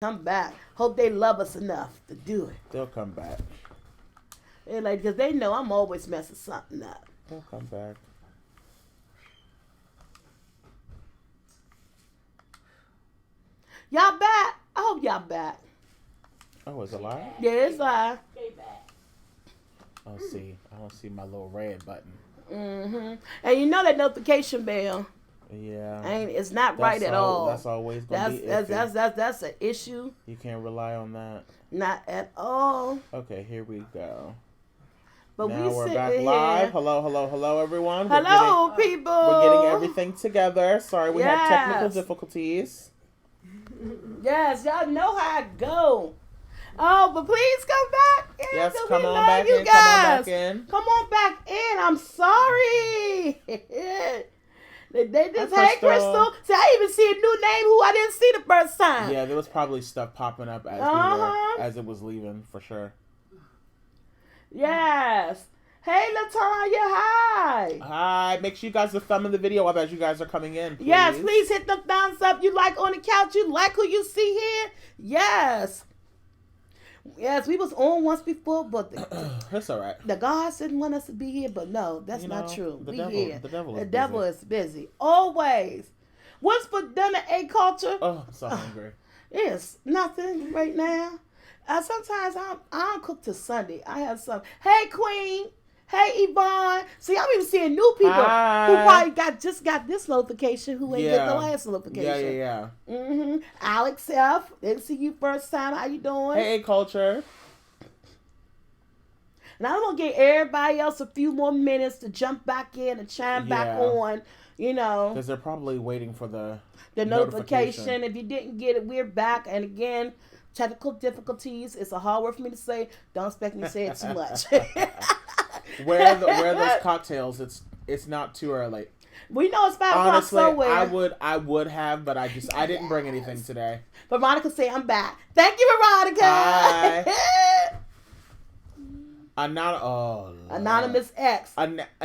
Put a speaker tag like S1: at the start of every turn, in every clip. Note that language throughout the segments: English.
S1: Come back. Hope they love us enough to do it.
S2: They'll come back.
S1: And like, because they know I'm always messing something up.
S2: They'll come back.
S1: Y'all back? I hope y'all back.
S2: Oh, is it live?
S1: Yeah, it's live.
S2: I don't see. I don't see my little red button.
S1: And you know that notification bell.
S2: Yeah.
S1: It's not right at all.
S2: That's always gonna be iffy.
S1: That's an issue.
S2: You can't rely on that.
S1: Not at all.
S2: Okay, here we go.
S1: But
S2: now we're
S1: sitting
S2: back
S1: here.
S2: live. Hello, everyone.
S1: Hello, people.
S2: We're getting everything together. Sorry, we had technical difficulties.
S1: Yes, y'all know how I go. Oh, but please come back in.
S2: Yes,
S1: we
S2: come on
S1: love
S2: back
S1: you
S2: in.
S1: guys.
S2: Come on back in.
S1: Come on back in. I'm sorry. They just, hey, Crystal. See, I even see a new name who I didn't see the first time.
S2: Yeah, there was probably stuff popping up as as it was leaving, for sure.
S1: Yes. Hey, Latanya, hi.
S2: Hi. Make sure you guys are thumbing the video up as you guys are coming in, please.
S1: Yes, please hit the thumbs up. You like on the couch? You like who you see here? Yes. Yes, we was on once before, but
S2: that's all right.
S1: The gods didn't want us to be here, but no, that's not true.
S2: The
S1: devil is busy. Always. What's for dinner, A-Culture?
S2: Oh, I'm so hungry.
S1: It's nothing right now. Sometimes I don't cook till Sunday. I have some. Hey, Queen. Hey, Yvonne. See, I'm even seeing new people who probably just got this notification who ain't get the last notification.
S2: Yeah.
S1: Alex F. Didn't see you first time. How you doing?
S2: Hey, Culture.
S1: And I'm going to give everybody else a few more minutes to jump back in and chime back on,
S2: Because they're probably waiting for the
S1: notification. If you didn't get it, we're back. And again, technical difficulties. It's a hard word for me to say. Don't expect me to say it too much.
S2: Where those cocktails? It's not too early.
S1: We know it's 5 o'clock
S2: Honestly,
S1: somewhere.
S2: I would have, but I didn't bring anything today.
S1: Veronica say I'm back. Thank you, Veronica.
S2: Hi.
S1: Anonymous X.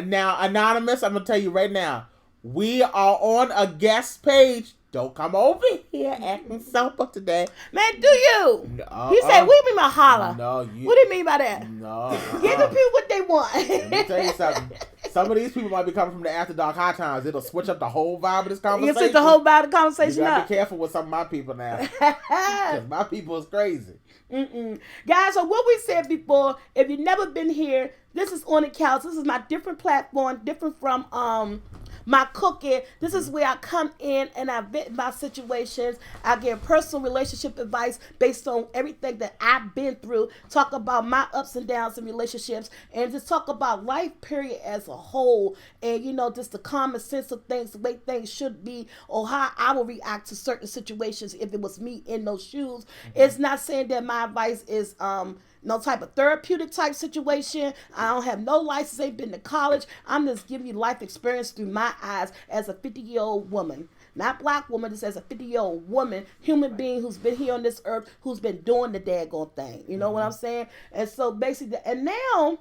S2: Now, Anonymous, I'm gonna tell you right now, we are on a guest page. Don't come over here acting sober today.
S1: Man, do you? You say, we mean by holler.
S2: No,
S1: what do you mean by that?
S2: No.
S1: Give the people what they want.
S2: Let me tell you something. Some of these people might be coming from the After Dark High Times. It'll switch up the whole vibe of this conversation.
S1: You switch the whole vibe of the conversation
S2: You gotta
S1: up.
S2: be careful with some of my people now. Because my people is crazy.
S1: Guys, so what we said before, if you've never been here, this is On the Couch. This is my different platform, different from my cooking. This is where I come in and I vent my situations. I give personal relationship advice based on everything that I've been through. Talk about my ups and downs in relationships and just talk about life period as a whole. And just the common sense of things, the way things should be, or how I will react to certain situations if it was me in those shoes. It's not saying that my advice is no type of therapeutic type situation. I don't have no license, ain't been to college. I'm just giving you life experience through my eyes as a 50-year-old woman. Not black woman, just as a 50-year-old woman, human being who's been here on this earth, who's been doing the daggone thing. You know what I'm saying? And so basically, and now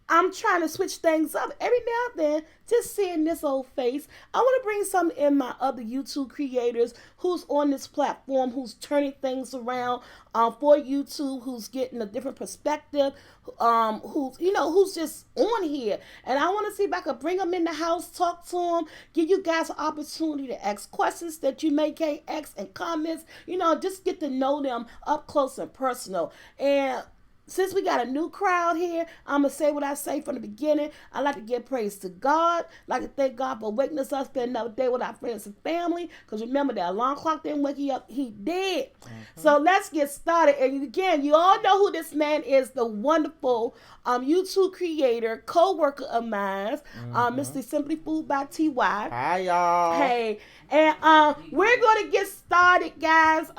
S1: I'm trying to switch things up every now and then, just seeing this old face. I want to bring some in my other YouTube creators who's on this platform, who's turning things around for YouTube, who's getting a different perspective, who's just on here. And I want to see if I can bring them in the house, talk to them, give you guys an opportunity to ask questions that you may can't ask and comments, just get to know them up close and personal. And since we got a new crowd here, I'm going to say what I say from the beginning. I like to give praise to God. I like to thank God for waking us up, spend another day with our friends and family. Because remember, that alarm clock didn't wake you up. He did. So let's get started. And again, you all know who this man is, the wonderful YouTube creator, co-worker of mine, Mr. Simply Food by T.Y.
S2: Hi, y'all.
S1: Hey. And we're going to get started, guys.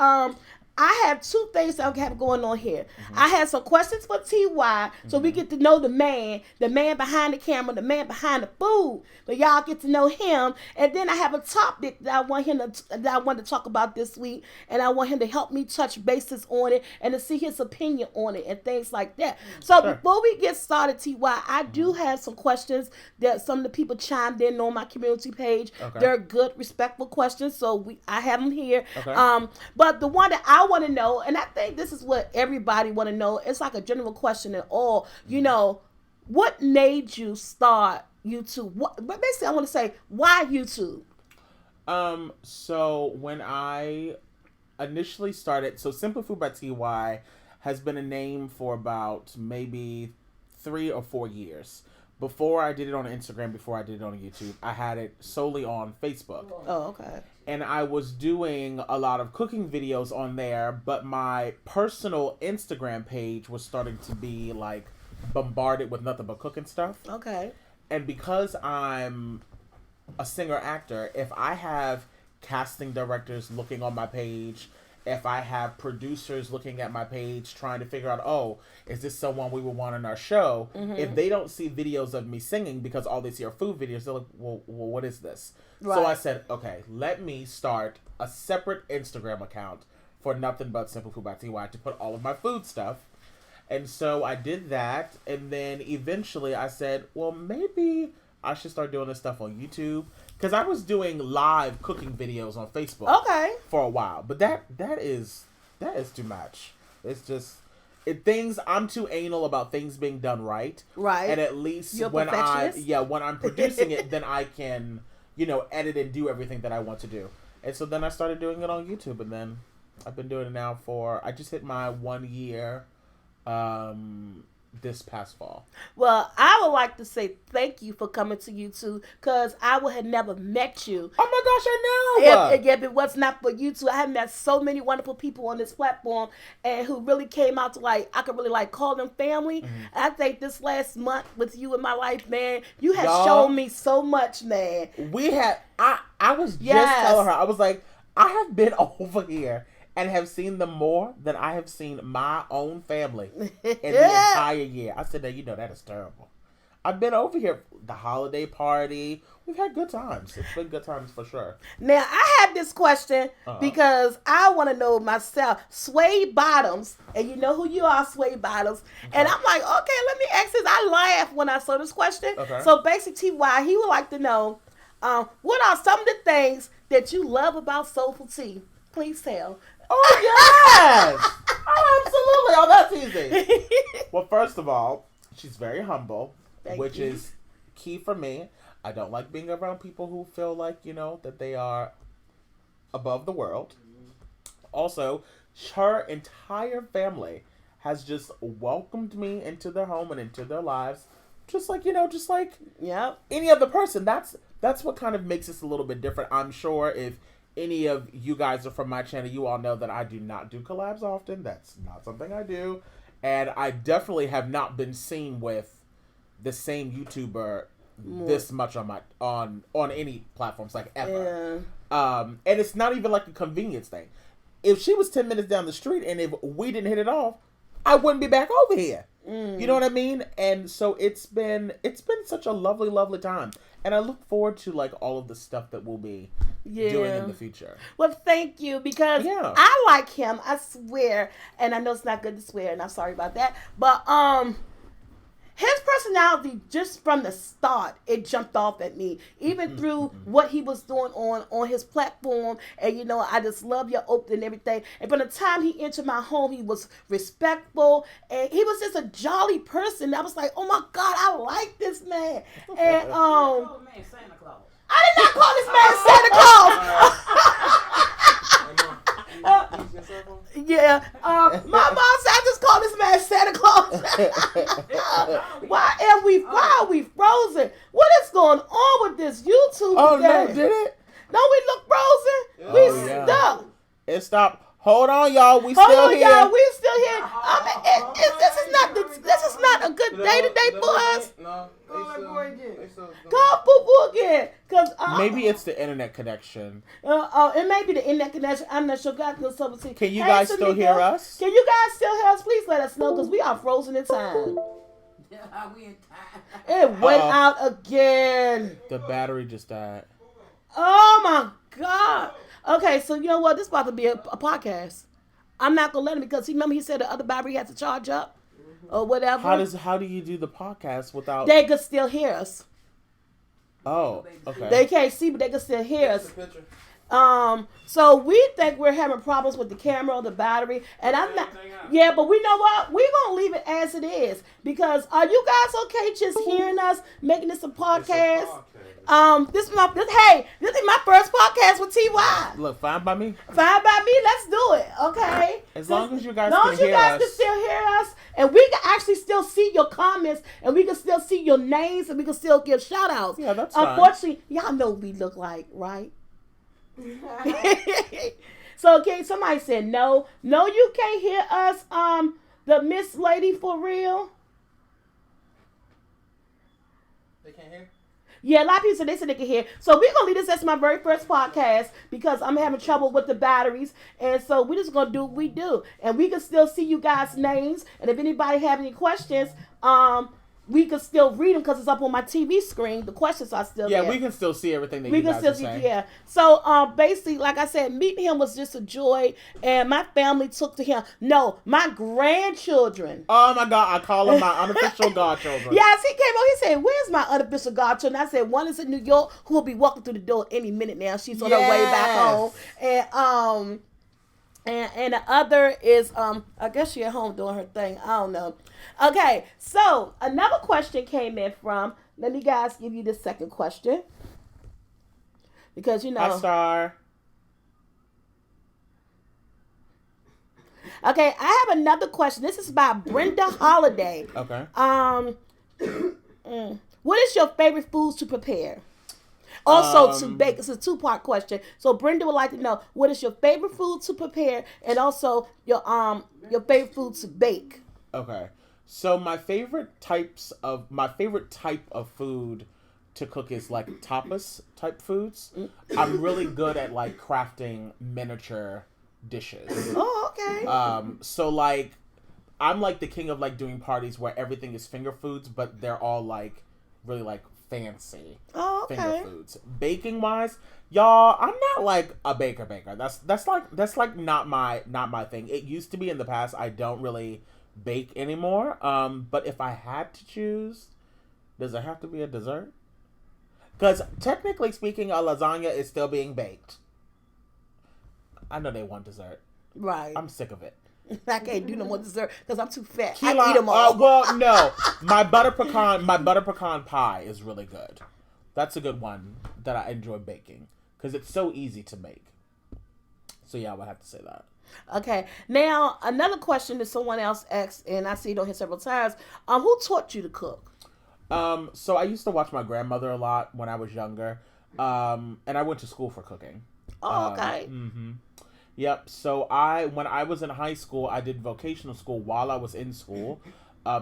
S1: I have two things that I have going on here. I have some questions for TY, so we get to know the man behind the camera, the man behind the food. But y'all get to know him. And then I have a topic that I want to talk about this week, and I want him to help me touch bases on it and to see his opinion on it and things like that. So before we get started, TY, I do have some questions that some of the people chimed in on my community page. They're good, respectful questions, so I have them here. But the one that I I want to know, and I think this is what everybody want to know. It's like a general question at all. You know, what made you start YouTube? But basically, I want to say, why YouTube?
S2: So when I initially started, so Simple Food by TY has been a name for about maybe 3 or 4 years. Before I did it on Instagram, before I did it on YouTube, I had it solely on Facebook.
S1: Oh, okay.
S2: And I was doing a lot of cooking videos on there, but my personal Instagram page was starting to be like bombarded with nothing but cooking stuff.
S1: Okay.
S2: And because I'm a singer-actor, if I have casting directors looking on my page, if I have producers looking at my page trying to figure out, oh, is this someone we would want on our show? If they don't see videos of me singing because all they see are food videos, they're like, well what is this? Right. So I said, okay, let me start a separate Instagram account for nothing but Simple Food by TY to put all of my food stuff. And so I did that, and then eventually I said, well, maybe I should start doing this stuff on YouTube. Because I was doing live cooking videos on Facebook for a while. But that is too much. It's just I'm too anal about things being done right. Right. And at least when I'm producing it, then I can, edit and do everything that I want to do. And so then I started doing it on YouTube, and then I've been doing it now I just hit my 1 year this past fall. Well,
S1: I would like to say thank you for coming to YouTube, because I would have never met you.
S2: Oh my gosh, I know!
S1: If it was not for YouTube, I have met so many wonderful people on this platform, and who really came out to I could really call them family. I think this last month with you in my life, man, you have shown me so much, man.
S2: I was just telling her, I was like, I have been over here and have seen them more than I have seen my own family in the entire year. I said, now, that is terrible. I've been over here, the holiday party. We've had good times. It's been good times for sure.
S1: Now, I have this question because I want to know myself. Suede Bottoms, and you know who you are, Suede Bottoms. Okay. And I'm like, okay, let me ask this. I laughed when I saw this question. Okay. So basically, TY, he would like to know, what are some of the things that you love about SoulfulT? Please tell.
S2: Oh, yes! Oh, absolutely. Oh, that's easy. Well, first of all, she's very humble, which is key for me. I don't like being around people who feel like, that they are above the world. Also, her entire family has just welcomed me into their home and into their lives. Just like any other person. That's what kind of makes us a little bit different. I'm sure if any of you guys are from my channel, you all know that I do not do collabs often. That's not something I do. And I definitely have not been seen with the same YouTuber this much on any platforms, ever. Yeah. And it's not even a convenience thing. If she was 10 minutes down the street and if we didn't hit it off, I wouldn't be back over here. You know what I mean? And so it's been such a lovely, lovely time. And I look forward to all of the stuff that we'll be doing in the future.
S1: Well, thank you, because I like him, I swear. And I know it's not good to swear, and I'm sorry about that. But his personality, just from the start, it jumped off at me. Even through what he was doing on his platform. And, I just love your opening and everything. And from the time he entered my home, he was respectful. And he was just a jolly person. I was like, oh, my God, I like this man. And,
S3: oh, man, Santa Claus.
S1: I did not call this man Santa Claus. My mom said I just called this man Santa Claus. Why are we frozen? What is going on with this YouTube?
S2: Oh no, did it?
S1: No, we look frozen. We stuck.
S2: It stopped. Hold on, y'all. We still here.
S1: We still here. This is not a good day today for us.
S3: No.
S1: Call Boo again. Cause
S2: maybe it's the internet connection.
S1: It may be the internet connection. I'm not sure. God knows something.
S2: Can you guys still hear us?
S1: Can you guys still hear us? Please let us know, because we are frozen in time.
S3: We in time.
S1: It went out again.
S2: The battery just died.
S1: Oh my God. Okay, so you know what? This is about to be a podcast. I'm not gonna let him, because remember he said the other battery had to charge up or whatever.
S2: How do you do the podcast without?
S1: They could still hear us.
S2: Oh, okay.
S1: They can't see, but they can still hear us. So we think we're having problems with the camera or the battery, and I'm not. Yeah, but we know what? We're gonna leave it as it is because are you guys okay just hearing us making this a podcast? This is my first podcast with Ty.
S2: Look, fine by me.
S1: Fine by me. Let's do it. Okay.
S2: As long as you guys
S1: can still hear us, and we can actually still see your comments, and we can still see your names, and we can still give shout outs.
S2: Yeah, that's
S1: Unfortunately, y'all know what we look like, right? So okay, somebody said no, you can't hear us. The Miss Lady for real.
S2: They can't hear.
S1: Yeah, a lot of people said they can hear. So we're gonna leave this as my very first podcast because I'm having trouble with the batteries, and so we're just gonna do what we do, and we can still see you guys' names, and if anybody have any questions, we can still read them because it's up on my TV screen. The questions are still there.
S2: Yeah, we can still see everything that you guys are saying.
S1: Yeah. So basically, like I said, meeting him was just a joy, and my family took to him. No, my grandchildren.
S2: Oh my God, I call them my unofficial godchildren.
S1: Yes, he came over. He said, "Where's my unofficial godchildren?" I said, "One is in New York, who will be walking through the door any minute now. She's on her way back home, and the other is I guess she at home doing her thing. I don't know." Okay, so another question came in from. Let me guys give you the second question because
S2: Hi, Star.
S1: Okay, I have another question. This is by Brenda Holiday.
S2: Okay.
S1: What is your favorite foods to prepare? Also to bake. It's a 2-part question. So Brenda would like to know what is your favorite food to prepare, and also your favorite food to bake.
S2: Okay. So my favorite type of food to cook is like tapas type foods. I'm really good at like crafting miniature dishes.
S1: Oh, okay.
S2: So like I'm like the king of like doing parties where everything is finger foods, but they're all like really like fancy finger foods. Baking wise, y'all, I'm not like a baker. That's like not my thing. It used to be in the past. I don't really bake anymore. But if I had to choose, does it have to be a dessert? Because technically speaking, a lasagna is still being baked. I know they want dessert.
S1: Right.
S2: I'm sick of it.
S1: I can't do no more dessert because I'm too fat. I eat them all.
S2: Well, no. My butter pecan pie is really good. That's a good one that I enjoy baking because it's so easy to make. So yeah, I would have to say that.
S1: Okay. Now, another question that someone else asked, and I see it on here several times. Who taught you to cook?
S2: So I used to watch my grandmother a lot when I was younger. And I went to school for cooking.
S1: Oh, okay.
S2: Yep. So when I was in high school, I did vocational school while I was in school.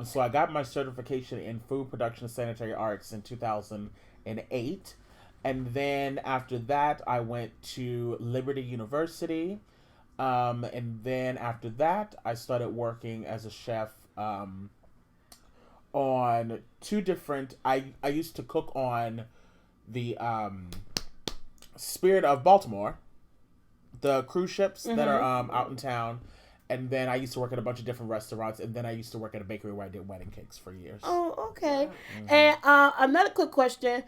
S2: So I got my certification in food production and sanitary arts in 2008. And then after that, I went to Liberty University. And then after that, I started working as a chef on two different... I used to cook on the Spirit of Baltimore, the cruise ships that are out in town. And then I used to work at a bunch of different restaurants. And then I used to work at a bakery where I did wedding cakes for years.
S1: Oh, okay. And another quick question.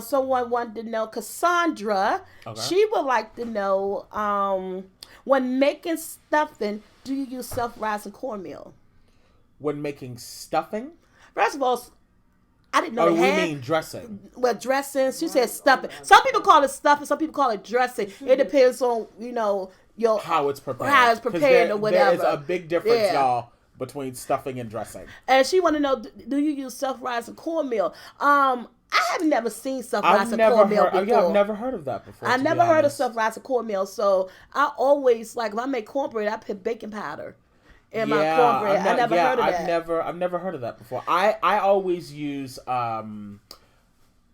S1: Someone wanted to know, Cassandra, she would like to know, when making stuffing, do you use self-rising cornmeal?
S2: When making stuffing?
S1: First of all, I didn't know
S2: we mean dressing.
S1: Well, dressing. She said stuffing. Some people call it stuffing. Some people call it dressing. It depends on, your
S2: how it's prepared.
S1: How it's prepared or whatever.
S2: There is a big difference, y'all, between stuffing and dressing.
S1: And she want to know, do you use self-rising cornmeal? I have never seen self-rising cornmeal before.
S2: Yeah, I've never heard of that before.
S1: I never heard of self-rising cornmeal, so I always, like, if I make cornbread, I put baking powder in my cornbread. I never heard of that.
S2: I've never heard of that before. I always use Aunt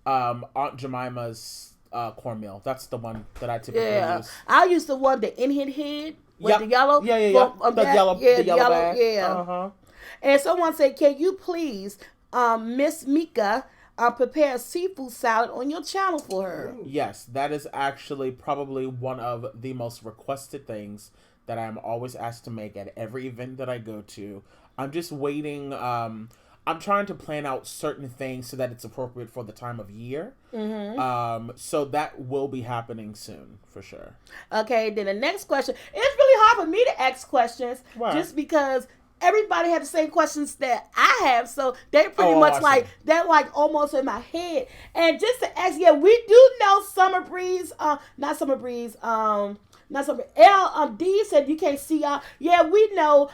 S2: Jemima's cornmeal. That's the one that I typically use.
S1: I use the one, the Indian head with the yellow.
S2: Yeah. The yellow bag.
S1: Yeah. And someone said, can you please, Miss Mika, prepare a seafood salad on your channel for her?
S2: Yes, that is actually probably one of the most requested things that I am always asked to make at every event that I go to. I'm just waiting. I'm trying to plan out certain things so that it's appropriate for the time of year. So that will be happening soon for sure.
S1: Okay, then the next question. It's really hard for me to ask questions just because everybody had the same questions that I have, so they pretty much like they're like almost in my head. And just to ask, yeah, we do know Summer Breeze, not Summer Breeze, not Summer. D said you can't see y'all. Yeah, we know.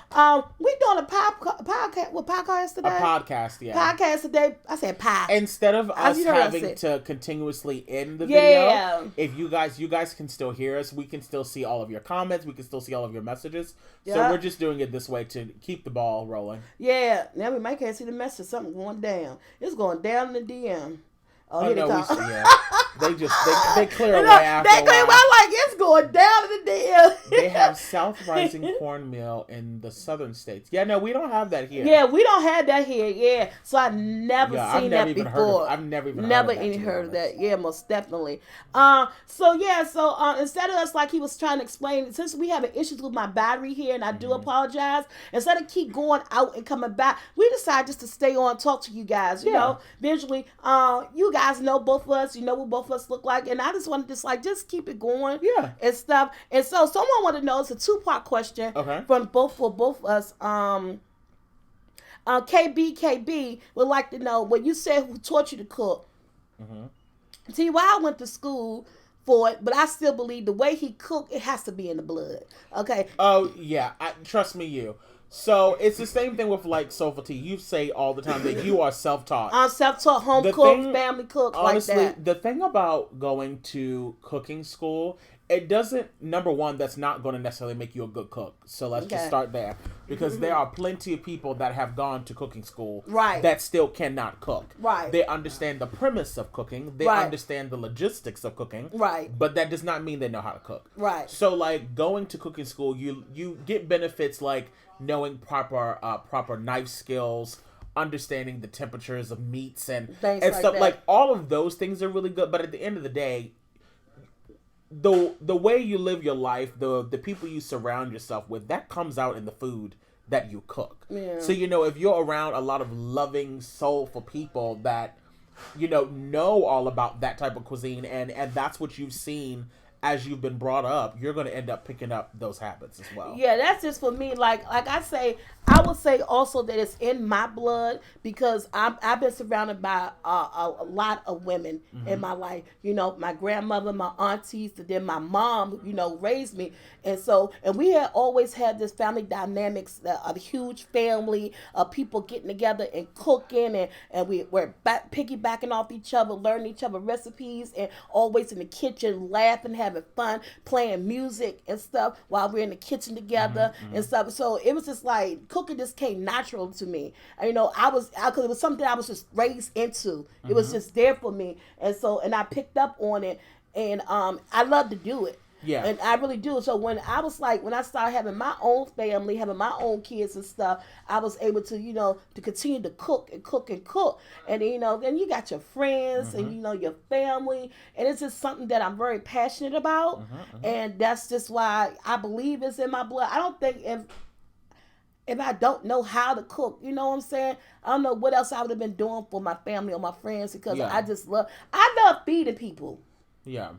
S1: We doing a podcast. What podcast today?
S2: A podcast, yeah.
S1: Podcast today. I said pie.
S2: Instead of us having to continuously end the video, if you guys can still hear us. We can still see all of your comments. We can still see all of your messages. So we're just doing it this way to keep the ball rolling.
S1: Yeah. Now we might can't see the message. Something going down. It's going down in the DM. Oh, here
S2: no,
S1: they come.
S2: they clear away after
S1: they clear away like it's going down in the DM.
S2: They have South Rising cornmeal in the southern states. Yeah, no, we don't have that here.
S1: Yeah, we don't have that here. Yeah, so I've never seen that before.
S2: I've never even
S1: heard of that. Yeah, most definitely. So instead of us, like he was trying to explain, since we having issues with my battery here, and I do apologize. Instead of keep going out and coming back, we decided just to stay on and talk to you guys. You know, visually. You guys know both of us. You know what both of us look like, and I just wanted to just keep it going.
S2: Yeah,
S1: and stuff. And so someone wanted to know. It's a 2-part question.
S2: Okay.
S1: From both of us. KB would like to know when you said who taught you to cook. See, why I went to school for it, but I still believe the way he cooked, it has to be in the blood. Okay.
S2: Oh yeah, trust me, you. So it's the same thing with like SoulfulT. You say all the time that you are self-taught.
S1: I'm self-taught, home cook, family cook,
S2: honestly,
S1: like that.
S2: The thing about going to cooking school, it doesn't, number one, that's not going to necessarily make you a good cook. So let's just start there. Because there are plenty of people that have gone to cooking school that still cannot cook.
S1: Right.
S2: They understand the premise of cooking. They understand the logistics of cooking.
S1: Right.
S2: But that does not mean they know how to cook.
S1: Right.
S2: So like going to cooking school, you get benefits like knowing proper knife skills, understanding the temperatures of meats and stuff. Like all of those things are really good. But at the end of the day, the way you live your life, the people you surround yourself with, that comes out in the food that you cook.
S1: Yeah.
S2: So if you're around a lot of loving, soulful people that know all about that type of cuisine, and that's what you've seen as you've been brought up, you're going to end up picking up those habits as well.
S1: Yeah, that's just for me. Like I say, I would say also that it's in my blood because I've been surrounded by a lot of women in my life. My grandmother, my aunties, and then my mom, raised me. And we had always had this family dynamics, a huge family of people getting together and cooking, and we're piggybacking off each other, learning each other recipes, and always in the kitchen laughing, having fun, playing music and stuff while we're in the kitchen together and stuff. So it was just like cooking just came natural to me. Because it was something I was just raised into. It was just there for me, and I picked up on it, and I love to do it.
S2: Yeah.
S1: And I really do. So when I started having my own family, having my own kids and stuff, I was able to, to continue to cook and cook and cook. And, then you got your friends and, your family. And it's just something that I'm very passionate about. And that's just why I believe it's in my blood. I don't think if I don't know how to cook, you know what I'm saying? I don't know what else I would have been doing for my family or my friends because I love feeding people.
S2: Yeah.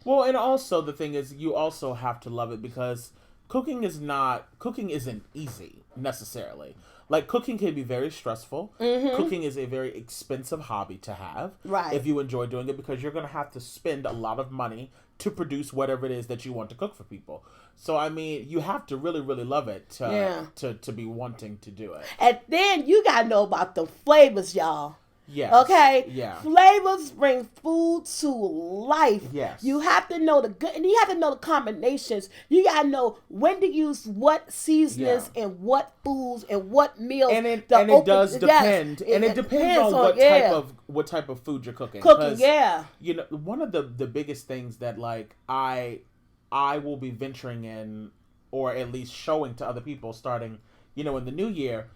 S2: Well, and also the thing is, you also have to love it because cooking isn't easy necessarily. Like cooking can be very stressful. Cooking is a very expensive hobby to have.
S1: Right.
S2: If you enjoy doing it, because you're going to have to spend a lot of money to produce whatever it is that you want to cook for people. So I mean, you have to really, really love it to be wanting to do it.
S1: And then you gotta know about the flavors, y'all.
S2: Yes.
S1: Okay.
S2: Yeah.
S1: Flavors bring food to life.
S2: Yes.
S1: You have to know the good, and you have to know the combinations. You gotta know when to use what seasonings and what foods and what meals.
S2: And it does depend. Yes, and it depends on what type of food you're cooking. One of the biggest things that like I will be venturing in, or at least showing to other people starting, in the new year,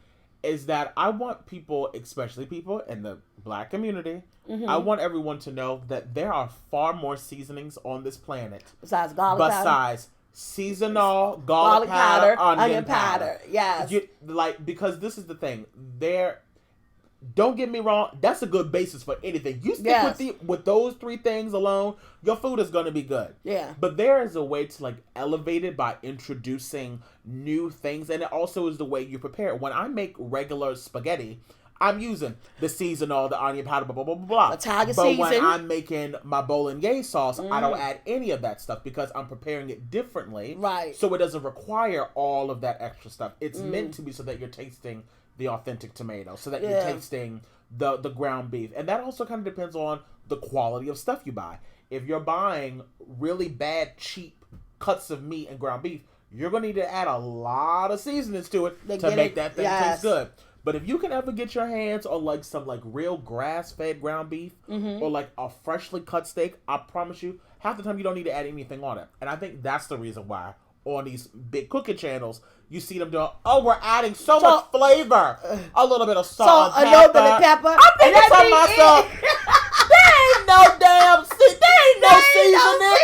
S2: is that I want people, especially people in the Black community, I want everyone to know that there are far more seasonings on this planet.
S1: Besides garlic powder.
S2: Seasonal garlic powder, onion powder.
S1: Yes.
S2: Because this is the thing. don't get me wrong, that's a good basis for anything. You stick
S1: Yes.
S2: with those 3 things alone, your food is going to be good.
S1: Yeah.
S2: But there is a way to like elevate it by introducing new things, and it also is the way you prepare it. When I make regular spaghetti, I'm using the seasonal, the onion powder, blah, blah, blah, blah.
S1: Italian
S2: but
S1: season.
S2: when I'm making my bolognese sauce, I don't add any of that stuff because I'm preparing it differently.
S1: Right.
S2: So it doesn't require all of that extra stuff. It's meant to be so that you're tasting the authentic tomato, so that you're tasting the ground beef. And that also kind of depends on the quality of stuff you buy. If you're buying really bad, cheap cuts of meat and ground beef, you're going to need to add a lot of seasonings to it to make that thing taste good. But if you can ever get your hands on like some like real grass-fed ground beef or like a freshly cut steak, I promise you, half the time you don't need to add anything on it. And I think that's the reason why on these big cooking channels, you see them doing, we're adding so much flavor. A little bit of salt and pepper.
S1: A little bit of pepper.
S2: I'm thinking to myself, there ain't no damn, there ain't no seasoning.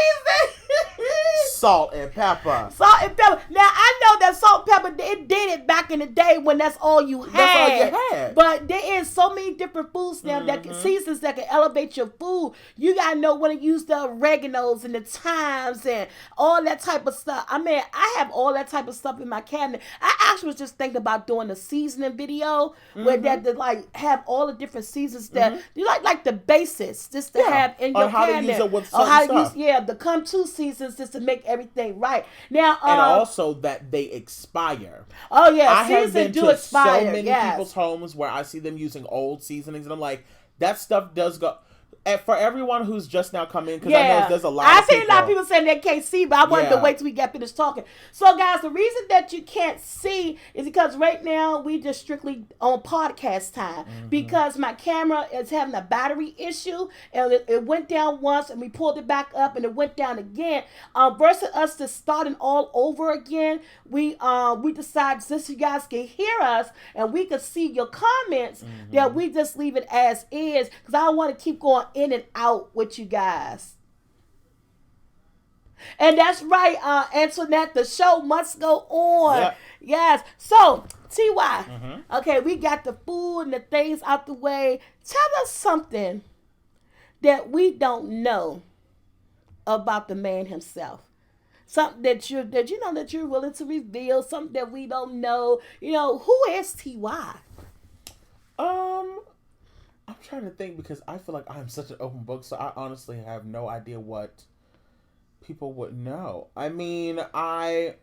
S2: Salt and pepper.
S1: Salt and pepper. Now, I know that salt and pepper, it did it back in the day when that's all you had.
S2: That's all you had.
S1: But there is so many different foods now that can, seasons that can elevate your food. You got to know when to use the oreganos and the thymes and all that type of stuff. I mean, I have all that type of stuff in my cabinet. I actually was just thinking about doing a seasoning video where that to like have all the different seasons that you like the basics just to have in your
S2: how
S1: cabinet.
S2: To use it with
S1: or how to
S2: stuff.
S1: use the come to seasons just to make everything right. Now,
S2: and also that they expire.
S1: Oh yeah,
S2: I have been to
S1: expire.
S2: so many people's homes where I see them using old seasonings, and I'm like, that stuff does go. And for everyone who's just now come in, because I know there's a lot.
S1: I've seen a lot of people saying they can't see, but I wanted to wait till we get finished talking. So, guys, the reason that you can't see is because right now we just strictly on podcast time because my camera is having a battery issue, and it went down once, and we pulled it back up, and it went down again. Versus us just starting all over again, we decided since you guys can hear us and we can see your comments, that we just leave it as is because I don't want to keep going in and out with you guys. And that's right, Antoinette, the show must go on. Yep. Yes. So, TY, okay, we got the food and the things out the way. Tell us something that we don't know about the man himself. Something that you're willing to reveal, something that we don't know. You know, who is TY?
S2: I'm trying to think because I feel like I'm such an open book, so I honestly have no idea what people would know. I mean, a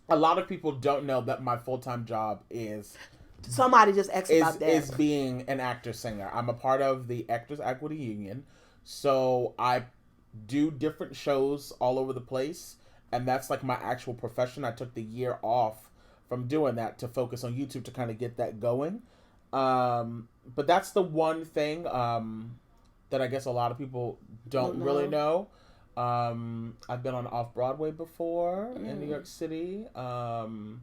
S2: lot of people don't know that my full-time job is...
S1: Somebody just asked about that.
S2: Is being an actor-singer. I'm a part of the Actors Equity Union, so I do different shows all over the place, and that's like my actual profession. I took the year off from doing that to focus on YouTube to kind of get that going. But that's the one thing that I guess a lot of people don't really know. I've been on Off-Broadway before in New York City. I don't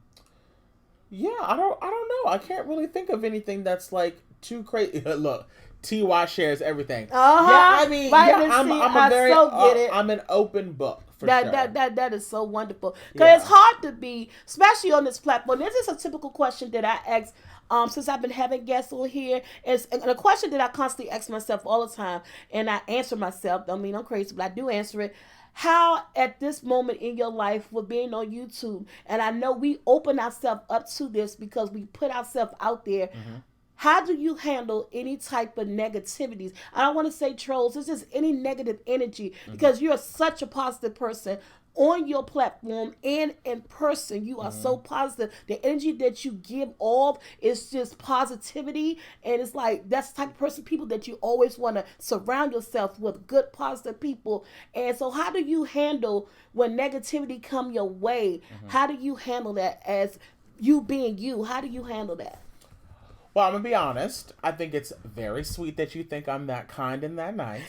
S2: know. I can't really think of anything that's like too crazy. Look, TY shares everything. Yeah, I mean, I'm an open book.
S1: That is so wonderful. Because it's hard to be, especially on this platform. This is a typical question that I ask since I've been having guests on here. It's a question that I constantly ask myself all the time, and I answer myself. Don't mean I'm crazy, but I do answer it. How at this moment in your life with being on YouTube, and I know we open ourselves up to this because we put ourselves out there. How do you handle any type of negativities? I don't want to say trolls. It's just any negative energy because you're such a positive person on your platform and in person. You are so positive. The energy that you give off is just positivity. And it's like that's the type of person, people that you always want to surround yourself with, good, positive people. And so how do you handle when negativity come your way? How do you handle that as you being you? How do you handle that?
S2: Well, I'm going to be honest. I think it's very sweet that you think I'm that kind and that nice.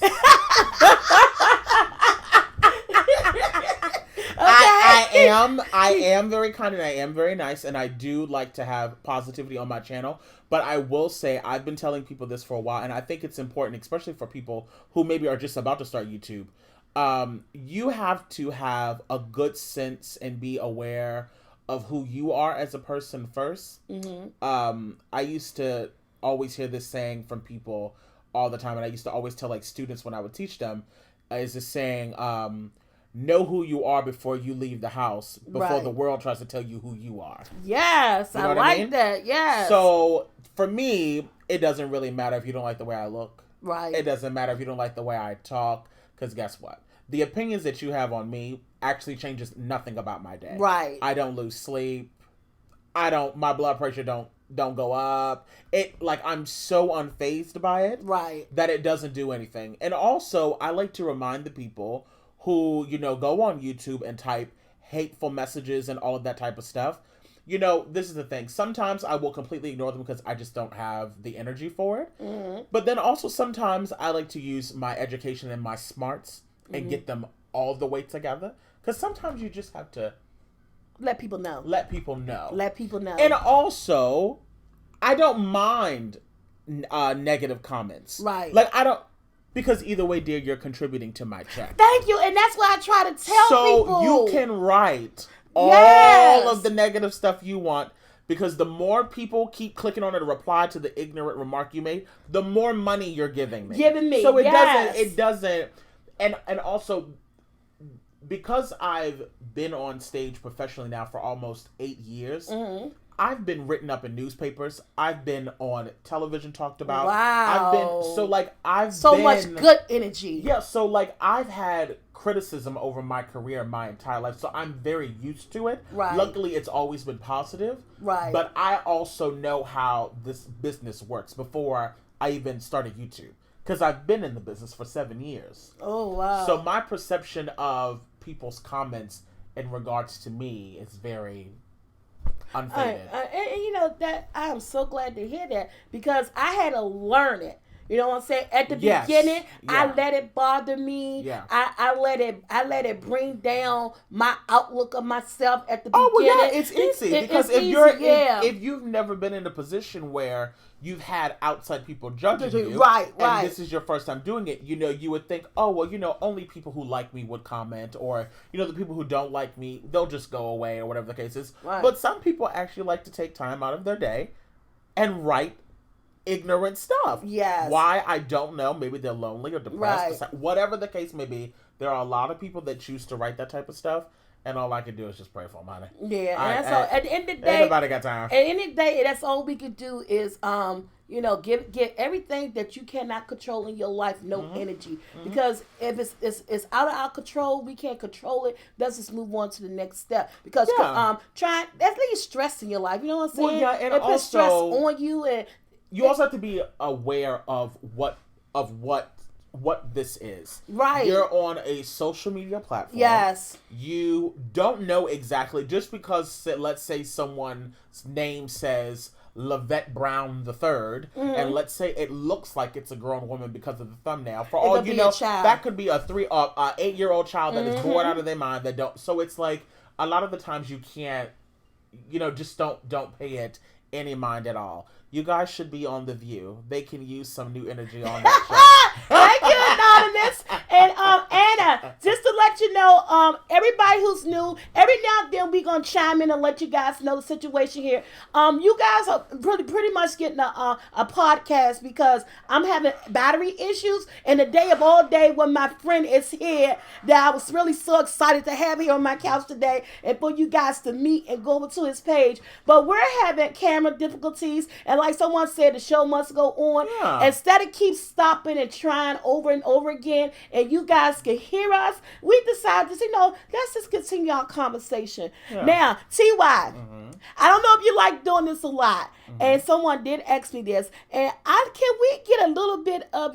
S2: I am very kind and I am very nice, and I do like to have positivity on my channel. But I will say, I've been telling people this for a while, and I think it's important, especially for people who maybe are just about to start YouTube. You have to have a good sense and be aware of who you are as a person first. I used to always hear this saying from people all the time, and I used to always tell like students when I would teach them, is this saying, know who you are before you leave the house, before the world tries to tell you who you are.
S1: Yes,
S2: you know
S1: I like
S2: mean?
S1: that. Yes.
S2: So for me, it doesn't really matter if you don't like the way I look.
S1: Right.
S2: It doesn't matter if you don't like the way I talk, because guess what? The opinions that you have on me actually changes nothing about my day.
S1: Right.
S2: I don't lose sleep. My blood pressure don't go up. I'm so unfazed by it.
S1: Right.
S2: That it doesn't do anything. And also, I like to remind the people who, go on YouTube and type hateful messages and all of that type of stuff. This is the thing. Sometimes I will completely ignore them because I just don't have the energy for it. Mm-hmm. But then also sometimes I like to use my education and my smarts and get them all the way together. Because sometimes you just have to
S1: let people know.
S2: And also, I don't mind negative comments.
S1: Right.
S2: Because either way, dear, you're contributing to my check.
S1: Thank you. And that's why I try to tell people.
S2: So you can write all of the negative stuff you want, because the more people keep clicking on it to reply to the ignorant remark you made, the more money you're giving me. So it doesn't, and also, because I've been on stage professionally now for almost 8 years, I've been written up in newspapers. I've been on television talked about.
S1: Wow.
S2: I've been
S1: much good energy.
S2: Yeah, so I've had criticism over my career my entire life, so I'm very used to it.
S1: Right.
S2: Luckily, it's always been positive.
S1: Right.
S2: But I also know how this business works before I even started YouTube, because I've been in the business for 7 years.
S1: Oh, wow.
S2: So my perception of people's comments in regards to me is very unfaded.
S1: And that I am so glad to hear that, because I had to learn it. You know what I'm saying? At the beginning, I let it bother me.
S2: Yeah.
S1: I let it bring down my outlook of myself at the beginning.
S2: Oh, well, yeah, it's easy. Because if you've never been in a position where you've had outside people judging you,
S1: right,
S2: and this is your first time doing it, you would think, oh, well, only people who like me would comment, or, the people who don't like me, they'll just go away, or whatever the case is.
S1: Right.
S2: But some people actually like to take time out of their day and write ignorant stuff.
S1: Yes.
S2: Why? I don't know. Maybe they're lonely or depressed.
S1: Right.
S2: Whatever the case may be, there are a lot of people that choose to write that type of stuff, and all I can do is just pray for them, honey.
S1: Yeah, and that's all. At the end of the day,
S2: ain't nobody got time.
S1: At the end of the day, that's all we could do is give everything that you cannot control in your life no energy. Because if it's out of our control, we can't control it. Let's just move on to the next step. Because that's leave stress in your life. You know what I'm saying?
S2: Well, yeah, and
S1: it puts stress
S2: also
S1: on you, and
S2: you also have to be aware of what this is.
S1: Right.
S2: You're on a social media platform.
S1: Yes.
S2: You don't know exactly, just because, let's say someone's name says Lavette Brown III, and let's say it looks like it's a grown woman because of the thumbnail. For all you know, that could be a 8-year-old child that is bored out of their mind. That don't. So it's like a lot of the times you can't, just don't pay it any mind at all. You guys should be on The View. They can use some new energy on that show.
S1: Thank you, Anonymous. And Anna, just to let you know, everybody who's new, every now and then we're gonna chime in and let you guys know the situation here. You guys are pretty much getting a podcast, because I'm having battery issues, and the day of all day when my friend is here, that I was really so excited to have here on my couch today, and for you guys to meet and go over to his page. But we're having camera difficulties, and like someone said, the show must go on.
S2: Yeah.
S1: Instead of keep stopping and trying over and over again, and you guys can hear us, we decided to, let's just continue our conversation.
S2: Yeah.
S1: Now, TY, I don't know if you like doing this a lot, and someone did ask me this, and can we get a little bit of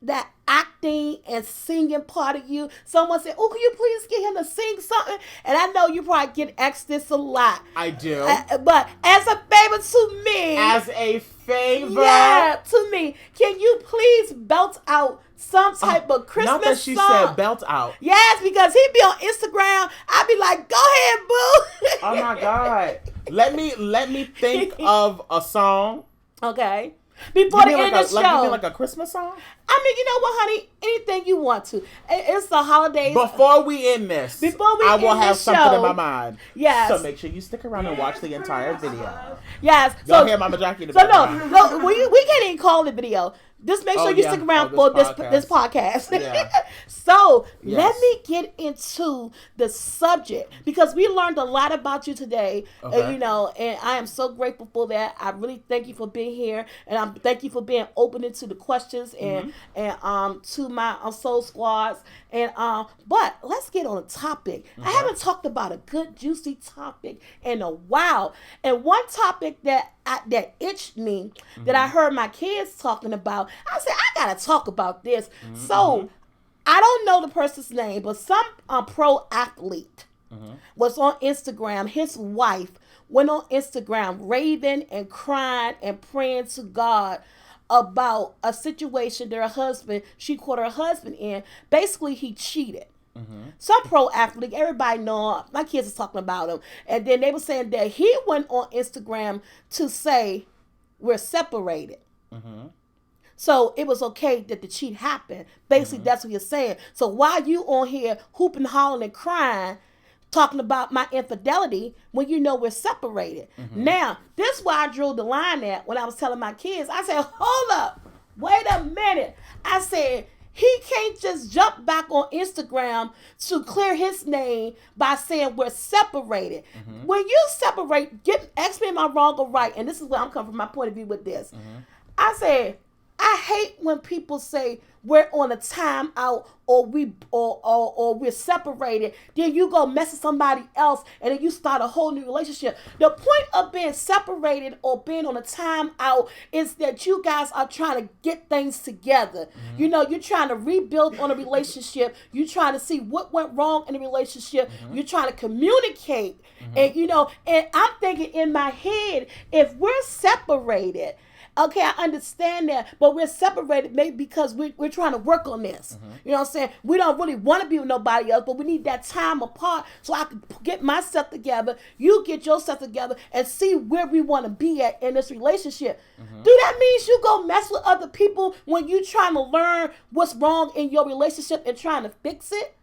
S1: that acting and singing part of you? Someone said, oh, can you please get him to sing something? And I know you probably get asked this a lot.
S2: I do.
S1: But as a favor to me.
S2: As a favor?
S1: Yeah, to me. Can you please belt out some type of Christmas song?
S2: Not that she said belt out.
S1: Yes, because he'd be on Instagram. I'd be like, go ahead, boo.
S2: Oh, my God. Let me think of a song.
S1: Okay. Before the end of the show.
S2: Like, you mean like a Christmas song?
S1: I mean, you know what, honey? Anything you want to. It's the holidays.
S2: Before we end this, I will have something in my mind.
S1: Yes.
S2: So make sure you stick around and watch the entire video.
S1: Yes.
S2: Y'all hear Mama Jackie in the
S1: background. No, we can't even call it video. Just make sure you stick around for this podcast.
S2: Yeah.
S1: So let me get into the subject because we learned a lot about you today.
S2: Okay.
S1: And I am so grateful for that. I really thank you for being here, and I thank you for being open to the questions and to my Soul Squads. And but let's get on a topic. I haven't talked about a good juicy topic in a while, and one topic that itched me that I heard my kids talking about. I said, I gotta talk about this. So I don't know the person's name, but some pro athlete was on Instagram. His wife went on Instagram raving and crying and praying to God about a situation that she caught her husband in. Basically, he cheated. Some pro athlete, everybody know, my kids are talking about him. And then they were saying that he went on Instagram to say, we're separated. So it was okay that the cheat happened. Basically, that's what you're saying. So why you on here hooping, hollering, and crying, talking about my infidelity when you know we're separated? Now, this is why I drew the line at when I was telling my kids. I said, hold up, wait a minute. I said, he can't just jump back on Instagram to clear his name by saying we're separated. When you separate, ask me am I wrong or right? And this is where I'm coming from my point of view with this. I said, I hate when people say we're on a timeout or we're separated. Then you go mess with somebody else and then you start a whole new relationship. The point of being separated or being on a timeout is that you guys are trying to get things together. You're trying to rebuild on a relationship. You're trying to see what went wrong in the relationship. You're trying to communicate. And and I'm thinking in my head, if we're separated, okay, I understand that, but we're separated maybe because we're trying to work on this. You know what I'm saying? We don't really want to be with nobody else, but we need that time apart so I can get myself together, you get yourself together, and see where we want to be at in this relationship. Do that mean you go mess with other people when you trying to learn what's wrong in your relationship and trying to fix it?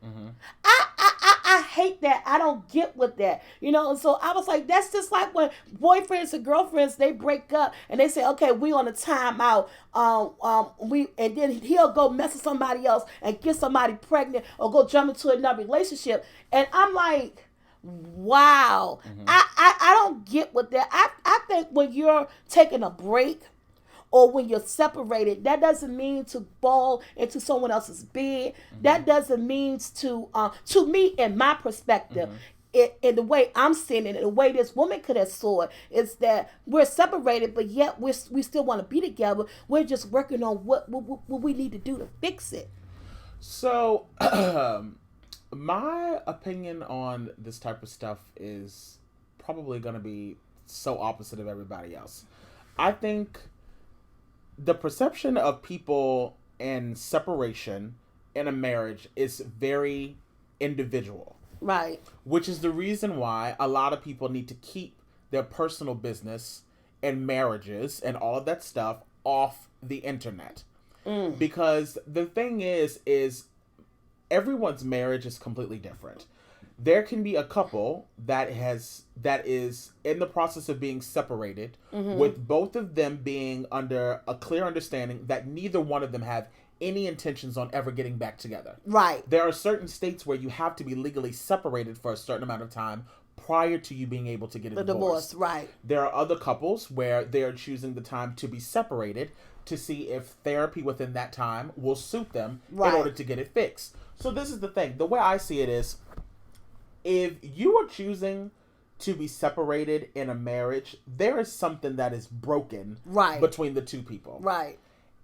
S1: I hate that. I don't get with that. And so I was like, that's just like when boyfriends and girlfriends, they break up and they say, okay, we on a timeout. And then he'll go mess with somebody else and get somebody pregnant or go jump into another relationship. And I'm like, wow. I don't get with that. I think when you're taking a break or when you're separated, that doesn't mean to fall into someone else's bed. That doesn't mean to me, in my perspective, in the way I'm seeing it, and the way this woman could have saw it, is that we're separated, but yet we still want to be together. We're just working on what we need to do to fix it.
S2: So, my opinion on this type of stuff is probably going to be so opposite of everybody else. I think the perception of people and separation in a marriage is very individual.
S1: Right.
S2: Which is the reason why a lot of people need to keep their personal business and marriages and all of that stuff off the internet. Because the thing is everyone's marriage is completely different. There can be a couple that is in the process of being separated, with both of them being under a clear understanding that neither one of them have any intentions on ever getting back together.
S1: Right.
S2: There are certain states where you have to be legally separated for a certain amount of time prior to you being able to get a divorce.
S1: Right.
S2: There are other couples where they are choosing the time to be separated to see if therapy within that time will suit them in order to get it fixed. So this is the thing. The way I see it is, if you are choosing to be separated in a marriage, there is something that is broken between the two people.
S1: Right.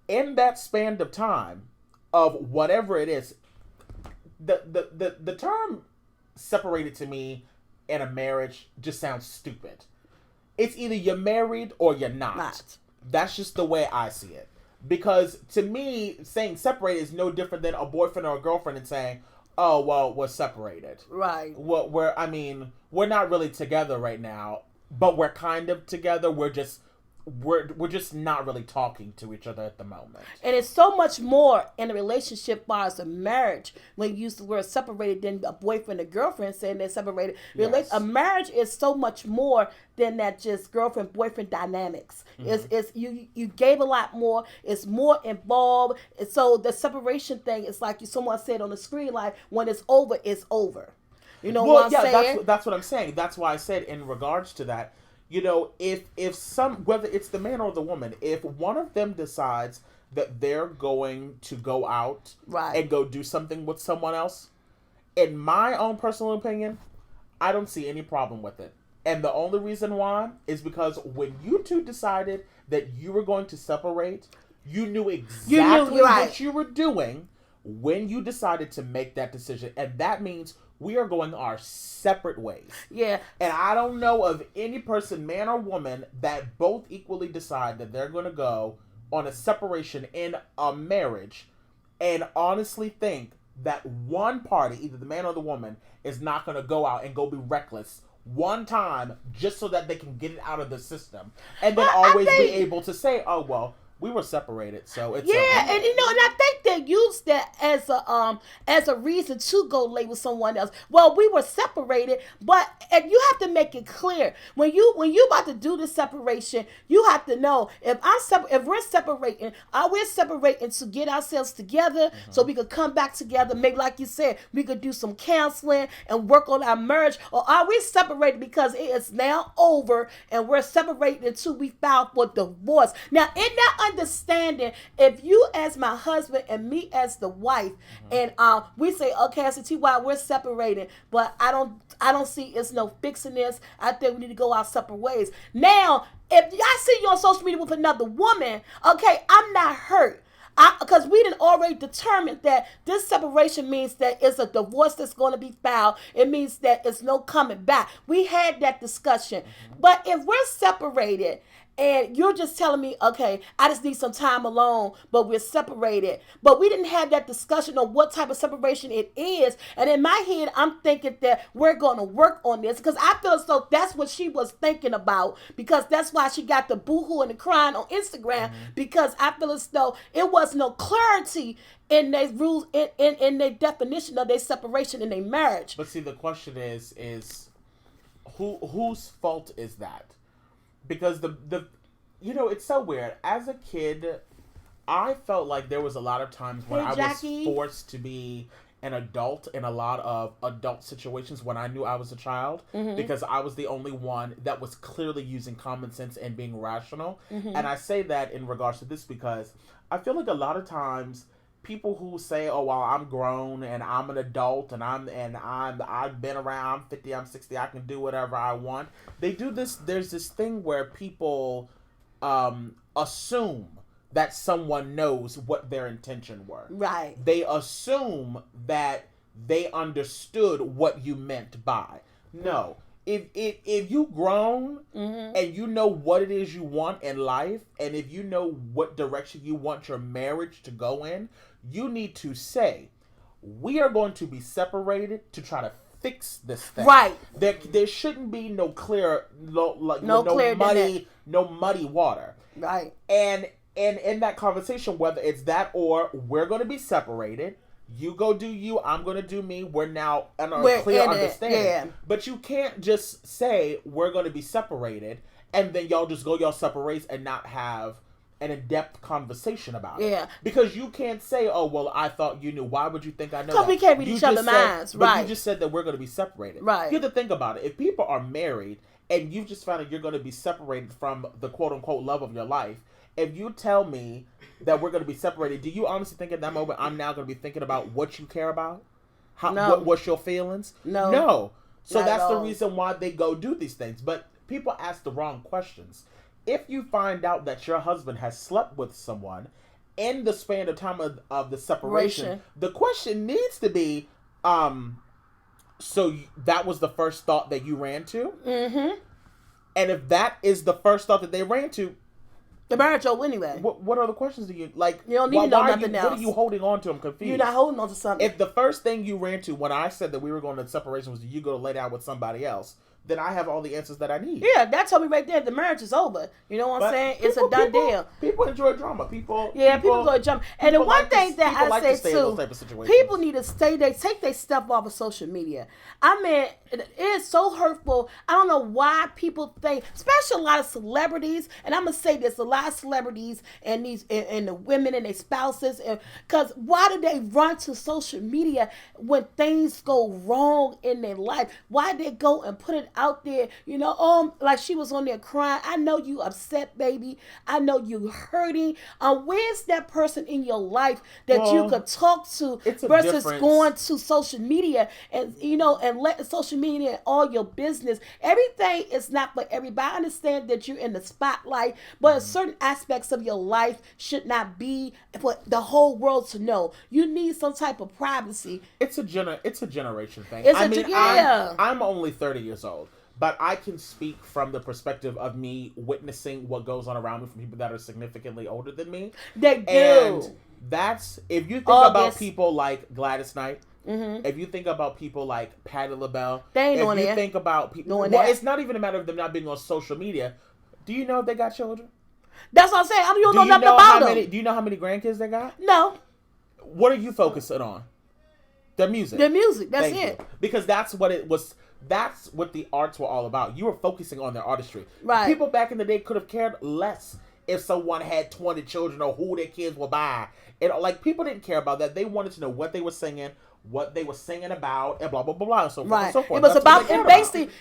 S2: In that span of time of whatever it is, the term separated to me in a marriage just sounds stupid. It's either you're married or you're not. That's just the way I see it. Because to me, saying separated is no different than a boyfriend or a girlfriend and saying, oh, well, we're separated.
S1: Right.
S2: We're not really together right now, but we're kind of together. We're just we're just not really talking to each other at the moment.
S1: And it's so much more in a relationship as a marriage when you use the word separated than a boyfriend and girlfriend saying they're separated.
S2: Yes.
S1: A marriage is so much more than that just girlfriend boyfriend dynamics. It's you gave a lot more. It's more involved. And so the separation thing is like someone said on the screen, like when it's over, it's over. You know what I'm saying?
S2: That's what I'm saying. That's why I said in regards to that, you know, if whether it's the man or the woman, if one of them decides that they're going to go out and go do something with someone else, in my own personal opinion, I don't see any problem with it. And the only reason why is because when you two decided that you were going to separate, you knew exactly what you were doing when you decided to make that decision. And that means we are going our separate ways.
S1: Yeah.
S2: And I don't know of any person, man or woman, that both equally decide that they're going to go on a separation in a marriage and honestly think that one party, either the man or the woman, is not going to go out and go be reckless one time just so that they can get it out of the system. And then always be able to say, oh, well, we were separated, so it's
S1: and I think they used that as a reason to go lay with someone else. Well, we were separated, but and you have to make it clear when you about to do the separation, you have to know if we're separating, are we separating to get ourselves together so we could come back together? Maybe like you said, we could do some counseling and work on our marriage, or are we separated because it is now over and we're separated until we file for divorce? Now, in that understanding, if you as my husband and me as the wife, and we say, okay, I see why we're separated, but I don't see it's no fixing this. I think we need to go our separate ways. Now, if I see you on social media with another woman, okay, I'm not hurt. Because we didn't already determine that this separation means that it's a divorce that's going to be filed. It means that it's no coming back. We had that discussion. But if we're separated and you're just telling me, okay, I just need some time alone, but we're separated. But we didn't have that discussion on what type of separation it is. And in my head, I'm thinking that we're going to work on this because I feel as though that's what she was thinking about, because that's why she got the boohoo and the crying on Instagram, because I feel as though it was no clarity in their rules, in their definition of their separation in their marriage.
S2: But see, the question is whose fault is that? Because the it's so weird. As a kid, I felt like there was a lot of times when I was forced to be an adult in a lot of adult situations when I knew I was a child, because I was the only one that was clearly using common sense and being rational. And I say that in regards to this because I feel like a lot of times people who say, oh, well, I'm grown and I'm an adult and I've been around, I'm 50, I'm 60, I can do whatever I want. They do this. There's this thing where people assume that someone knows what their intention were.
S1: Right.
S2: They assume that they understood what you meant by. No. If you grown and you know what it is you want in life, and if you know what direction you want your marriage to go in, you need to say, we are going to be separated to try to fix this thing.
S1: Right.
S2: There shouldn't be no muddy water.
S1: Right.
S2: And in that conversation, whether it's that or we're going to be separated, you go do you, I'm going to do me, we're now in a clear understanding. Yeah. But you can't just say we're going to be separated and then y'all just go y'all separate ways and not have an in-depth conversation about it.
S1: Yeah.
S2: Because you can't say, oh, well, I thought you knew. Why would you think I know that?
S1: Because we can't read each other's minds.
S2: But
S1: right.
S2: you just said that we're going to be separated.
S1: Right.
S2: You have to think about it. If people are married and you've just found out you're going to be separated from the quote-unquote love of your life, if you tell me that we're going to be separated, do you honestly think at that moment I'm now going to be thinking about what you care about? What's your feelings? No. So that's the reason why they go do these things. But people ask the wrong questions. If you find out that your husband has slept with someone in the span of time of the separation, the question needs to be, so that was the first thought that you ran to? Mm-hmm. And if that is the first thought that they ran to,
S1: the marriage over anyway.
S2: What other questions do you like?
S1: You don't need to know nothing else.
S2: What are you holding on to? I'm confused.
S1: You're not holding on to something.
S2: If the first thing you ran to when I said that we were going to separation was you go to lay down with somebody else, then I have all the answers that I need.
S1: Yeah, that told me right there the marriage is over. You know what I'm saying? It's a done deal.
S2: People enjoy drama. People
S1: enjoy drama. And the one thing that I say too, people need to take their stuff off of social media. I mean, it is so hurtful. I don't know why people think, especially a lot of celebrities, and I'm gonna say this, a lot of celebrities and the women and their spouses, because why do they run to social media when things go wrong in their life? Why they go and put it out there? You know, like she was on there crying. I know you upset, baby. I know you hurting. Where's that person in your life that you could talk to versus going to social media and letting social media all your business? Everything is not for everybody. I understand that you're in the spotlight, but certain aspects of your life should not be for the whole world to know. You need some type of privacy.
S2: It's a generation thing. I'm only 30 years old. But I can speak from the perspective of me witnessing what goes on around me from people that are significantly older than me.
S1: They do.
S2: And that's, if you think about people like Gladys Knight, if you think about people like Patti LaBelle, if you think about people, it's not even a matter of them not being on social media. Do you know if they got children?
S1: That's what I'm saying. You don't know nothing about them.
S2: Do you know how many grandkids they got?
S1: No.
S2: What are you focusing on? Their music.
S1: That's it.
S2: Because that's what it was. That's what the arts were all about. You were focusing on their artistry.
S1: Right.
S2: People back in the day could have cared less if someone had 20 children or who their kids were by. And like, people didn't care about that. They wanted to know what they were singing, what they were singing about, and blah blah blah blah, and so forth and so forth.
S1: It was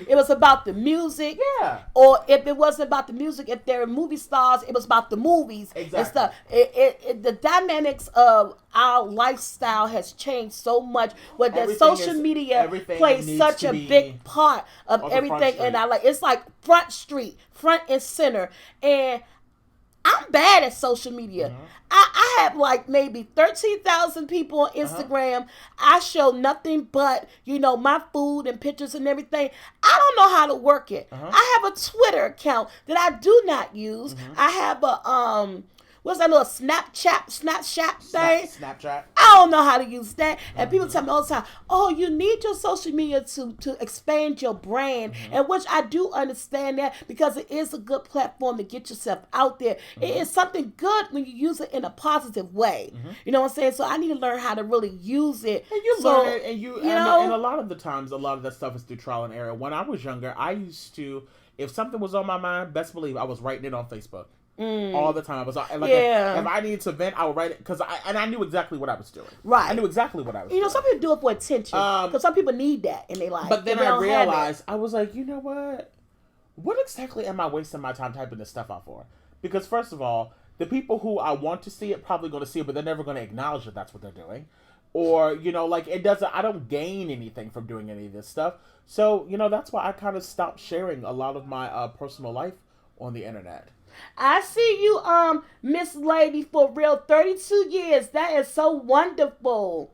S1: it was about the music.
S2: Yeah.
S1: Or if it wasn't about the music, if they're movie stars, it was about the movies and stuff. The dynamics of our lifestyle has changed so much, where that social media plays such a big part of everything in our life. It's like front and center. And I'm bad at social media. I have like maybe 13,000 people on Instagram. I show nothing but, my food and pictures and everything. I don't know how to work it. I have a Twitter account that I do not use. I have a what's that little Snapchat thing?
S2: Snapchat.
S1: I don't know how to use that. And people tell me all the time, oh, you need your social media to expand your brand. And which I do understand that, because it is a good platform to get yourself out there. It is something good when you use it in a positive way. You know what I'm saying? So I need to learn how to really use it.
S2: And you learn it, and a lot of the times, a lot of that stuff is through trial and error. When I was younger, I used to, if something was on my mind, best believe I was writing it on Facebook. All the time. I was like, if I needed to vent, I would write it, because I knew exactly what I was doing.
S1: Right.
S2: I knew exactly what I was doing.
S1: Some people do it for attention, because some people need that in their life.
S2: But then I realized, I was like, you know what? What exactly am I wasting my time typing this stuff out for? Because first of all, the people who I want to see it probably going to see it, but they're never going to acknowledge that that's what they're doing. Or, it doesn't, I don't gain anything from doing any of this stuff. So, that's why I kind of stopped sharing a lot of my personal life on the internet.
S1: I see you, Miss Lady, for real, 32 years. That is so wonderful.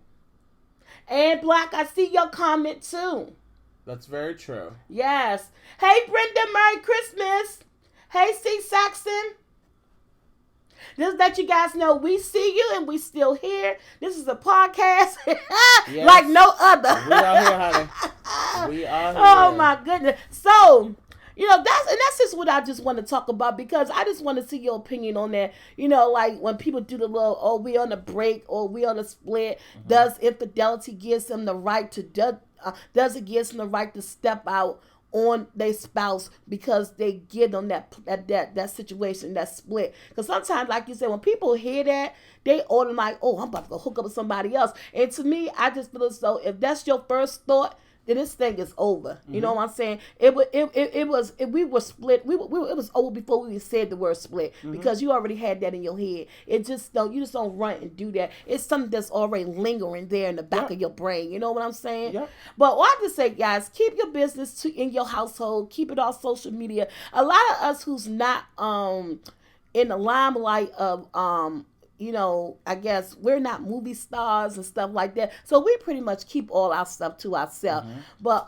S1: And Black, I see your comment too.
S2: That's very true.
S1: Yes. Hey, Brenda, Merry Christmas. Hey, C. Saxon. Just let you guys know, we see you and we still here. This is a podcast like no other.
S2: We are here, honey. We are here.
S1: Oh, my goodness. So, that's just what I just want to talk about, because I just want to see your opinion on that. Like when people do the little, oh, we on a break or we on a split, does infidelity gives them the right to, does it give them the right to step out on their spouse because they give them that situation, that split? Because sometimes, like you said, when people hear that, they order like, oh, I'm about to go hook up with somebody else. And to me, I just feel as though if that's your first thought, then this thing is over. You know what I'm saying? It was if we were split. It was over before we said the word split, because you already had that in your head. You just don't run and do that. It's something that's already lingering there in the back of your brain. You know what I'm saying?
S2: Yeah.
S1: But what I just say, guys, keep your business in your household. Keep it off social media. A lot of us who's not in the limelight of I guess we're not movie stars and stuff like that. So we pretty much keep all our stuff to ourselves. But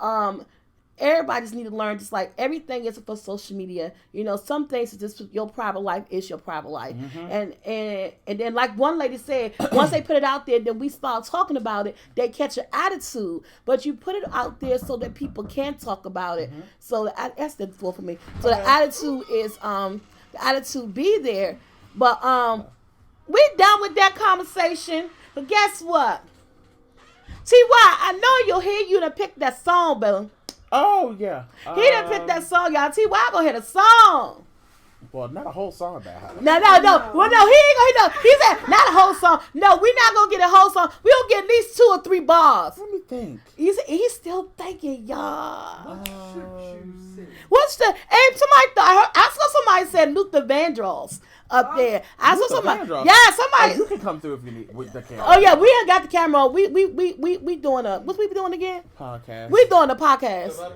S1: everybody just need to learn, just like everything isn't for social media. You know, some things is just your private life is your private life. And then like one lady said, once they put it out there, then we start talking about it, they catch an attitude. But you put it out there so that people can talk about it. So that's the for me. So the attitude is the attitude be there. But we're done with that conversation. But guess what? T.Y., I know you'll hear you to pick that song, Bill.
S2: Oh, yeah.
S1: He done picked that song, y'all. T.Y. gonna hit a song.
S2: Well, not a whole song about
S1: No. Well, no, he ain't gonna hit. He said not a whole song. No, we're not gonna get a whole song. We'll get at least 2 or 3 bars.
S2: Let me think.
S1: He's still thinking, y'all.
S3: What
S1: What's the? Hey, I saw somebody said Luther Vandross up there. I saw
S2: Luther
S1: somebody.
S2: Vandross?
S1: Yeah, somebody.
S2: Oh, you can come through if you need with the camera.
S1: Oh yeah, we ain't got the camera on. We doing a what's we doing again?
S2: Podcast.
S1: We doing a podcast.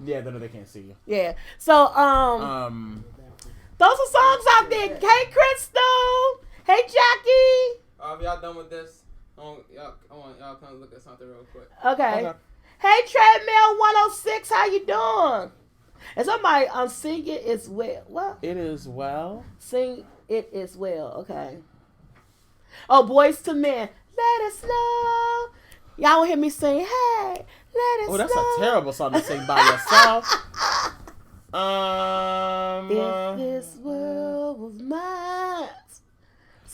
S2: Yeah, they can't see you.
S1: Yeah. So those are songs out there. Hey Crystal. Hey Jackie.
S4: If y'all done with this, I want y'all come look at something real quick.
S1: Okay. Hey Treadmill 106, how you doing? And somebody sing it as well. What?
S2: It is well.
S1: Sing it as well. Okay. Oh, Boys to Men. Let us know. Y'all will hear me sing, hey, let us know.
S2: Oh, that's a terrible song to sing by yourself.
S1: If this world was mine.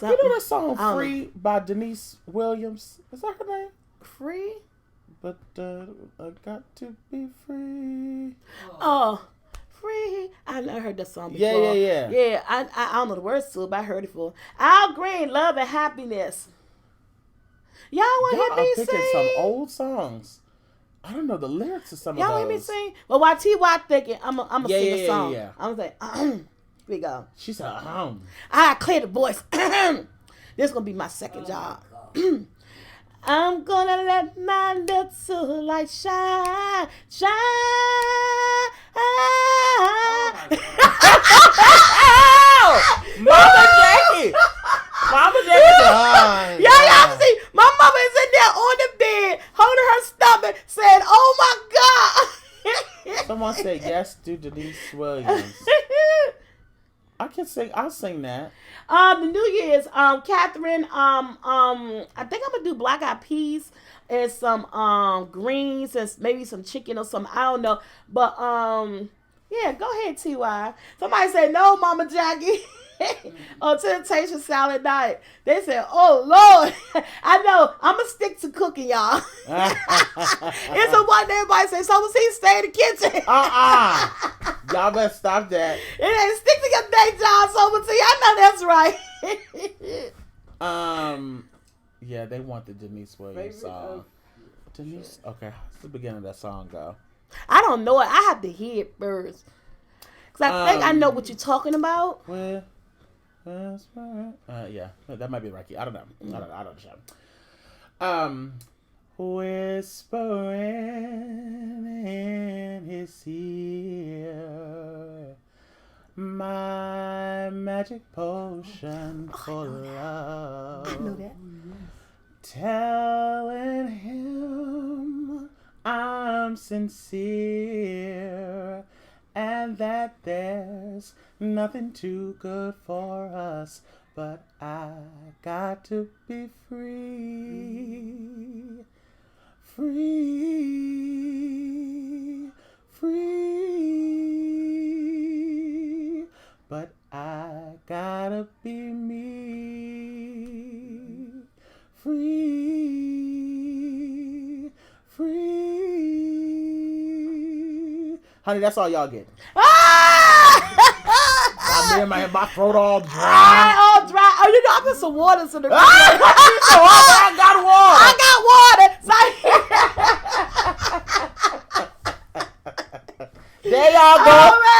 S2: You know that song Free by Denise Williams? Is that her name?
S1: Free?
S2: But I got to be free.
S1: Oh, free. I never heard that song before.
S2: Yeah.
S1: Yeah, I don't know the words to it, but I heard it before. Al Green, Love and Happiness. Y'all want to hear me sing?
S2: I'm picking some old songs. I don't know the lyrics to some of those.
S1: Y'all want to hear me sing? Well, while T.Y. thinking, I'm going to sing a song.
S2: Yeah.
S1: I'm going to say, here we go.
S2: She said,
S1: I clear the voice. This is going to be my second job. I'm gonna let my little light shine, shine.
S2: Mama Jackie! Mama Jackie!
S1: Y'all see, my mama is in there on the bed, holding her stomach, saying, "Oh my God!"
S2: Someone said yes to Denise Williams. I can sing. I'll sing that.
S1: The New Year's, Catherine, I think I'm gonna do black eyed peas and some greens and maybe some chicken or something. I don't know, but yeah, go ahead, T.Y. Somebody said no, Mama Jackie. On Temptation Salad Night, they said, "Oh Lord, I know. I'm gonna stick to cooking, y'all." It's a one everybody say, "SoulfulT, stay in the kitchen."
S2: Y'all better stop that.
S1: It ain't stick to your day job, SoulfulT. I know that's right.
S2: Yeah, they want the Denise Williams song. Denise, okay, how's the beginning of that song go?
S1: I don't know it. I have to hear it first. Cause I think I know what you're talking about.
S2: Yeah, that might be Rocky. I don't know. I don't know. Whispering in his ear, my magic potion for love.
S1: I know that.
S2: Telling him I'm sincere and that there's nothing too good for us, but I got to be free. Free, free, but I gotta be me. Free, free. Honey, that's all y'all get. I'm in my throat all dry.
S1: All dry. Oh, you know, I put some water in the
S2: I got water. There y'all go.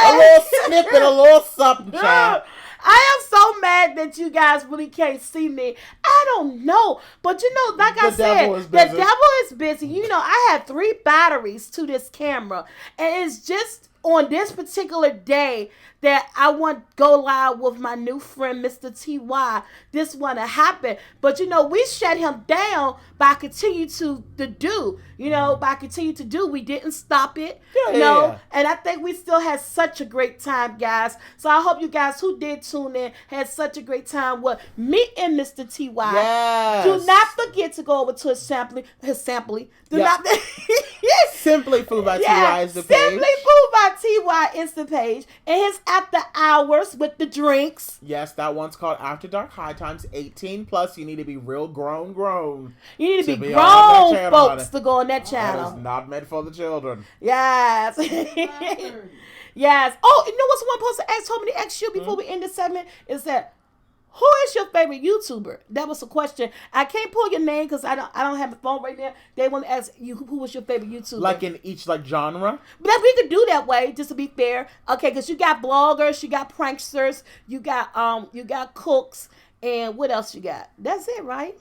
S2: A little snippet, a little something, child.
S1: I am so mad that you guys really can't see me. I don't know. But you know, like I said, the devil is busy. You know, I have 3 batteries to this camera. And it's just on this particular day that I want to go live with my new friend, Mr. T.Y. This want to happen. But, we shut him down by continue to do. By continue to do. We didn't stop it.
S2: Yeah.
S1: And I think we still had such a great time, guys. So I hope you guys who did tune in had such a great time with me and Mr. T.Y.
S2: Yes.
S1: Do not forget to go over to his sampling. Do not.
S2: Simply Food by T.Y. is the page.
S1: Simply Food by T.Y. is the page. And his After Hours with the drinks.
S2: Yes, that one's called After Dark High Times 18 plus. You need to be real grown.
S1: You need to be grown
S2: channel,
S1: folks
S2: honey.
S1: to go on that channel.
S2: That is not meant for the children.
S1: Yes. Yes. Oh, you know what's one person told me to ask you before we end this segment is that who is your favorite YouTuber? That was a question. I can't pull your name because I don't have the phone right now. They want to ask you who was your favorite YouTuber.
S2: Like in each genre?
S1: But we could do that way, just to be fair. Okay, because you got bloggers, you got pranksters, you got cooks, and what else you got? That's it, right?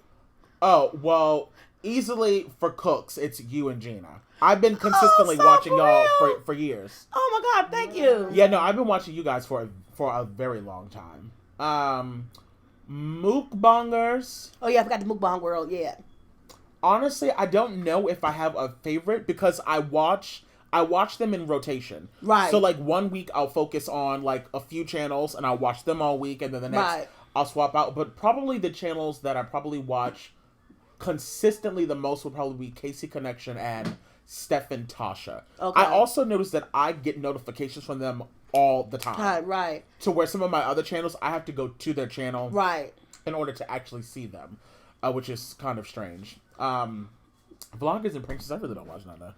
S2: Oh, well, easily for cooks, it's you and Gina. I've been consistently watching y'all for years.
S1: Oh my God, thank you.
S2: Yeah, no, I've been watching you guys for a very long time. Mukbangers.
S1: Oh yeah, I forgot the mukbang world. Yeah.
S2: Honestly, I don't know if I have a favorite because I watch them in rotation.
S1: Right.
S2: So like 1 week I'll focus on like a few channels and I'll watch them all week, and then the next I'll swap out. But probably the channels that I probably watch consistently the most would probably be Casey Connection and Steph and Tasha.
S1: Okay.
S2: I also noticed that I get notifications from them all the time.
S1: Right.
S2: To where some of my other channels, I have to go to their channel.
S1: Right.
S2: In order to actually see them, which is kind of strange. Vloggers and pranks, I really don't watch none of that.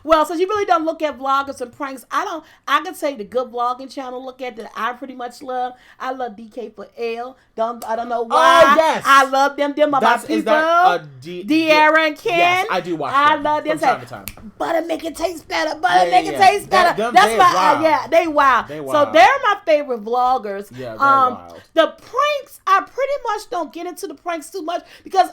S1: Well, since you really don't look at vloggers and pranks, I can say the good vlogging channel look at that I pretty much love. I love DK for L. I don't know why.
S2: Oh, yes.
S1: I love them. Them are my people.
S2: Is that
S1: De'Ara and Ken.
S2: Yes, I do watch them.
S1: I love them.
S2: From time to time.
S1: Butter make it taste better. Butter make it taste better. That's
S2: they
S1: my
S2: wild.
S1: they wild. So they're my favorite vloggers.
S2: Yeah, they're wild.
S1: The pranks, I pretty much don't get into the pranks too much because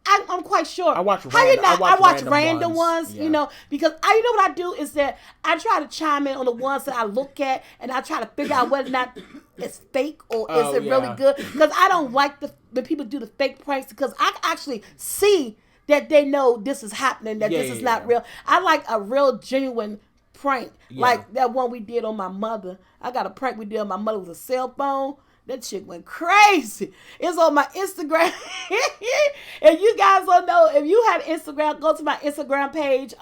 S1: I'm quite sure.
S2: I watch
S1: random ones,
S2: yeah.
S1: Because you know what I do is that I try to chime in on the ones that I look at, and I try to figure out whether or not it's fake or is it really good. Because I don't like when people do the fake pranks because I actually see that they know this is happening, that this is not real. I like a real genuine prank, like that one we did on my mother. I got a prank we did on my mother with a cell phone. That chick went crazy. It's on my Instagram. If you guys don't know, if you have Instagram, go to my Instagram page.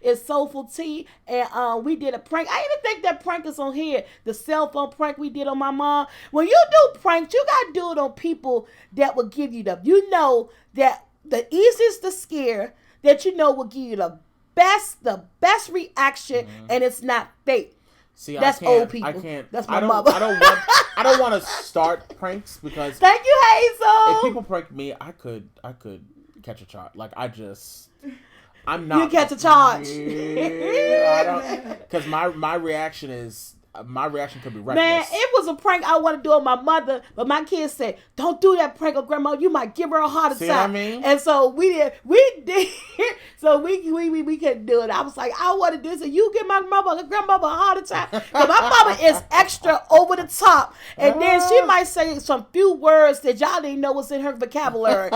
S1: It's SoulfulT. And we did a prank. I even think that prank is on here. The cell phone prank we did on my mom. When you do pranks, you got to do it on people that will give you that the easiest to scare, that will give you the best reaction, and it's not fake.
S2: See,
S1: that's old people.
S2: I can't.
S1: That's my mother.
S2: I don't want to start pranks because.
S1: Thank you, Hazel.
S2: If people prank me, I could catch a charge. Like I'm not.
S1: You catch a charge.
S2: I don't, because my reaction is. My reaction could be reckless.
S1: Man, it was a prank I want to do on my mother, but my kids said, "Don't do that prank on Grandma. You might give her a heart attack."
S2: See what I mean?
S1: And so we did. So we couldn't do it. I was like, I want to do this. And you give my grandmother a heart attack. Because my mama is extra over the top, and then she might say some few words that y'all didn't know was in her vocabulary.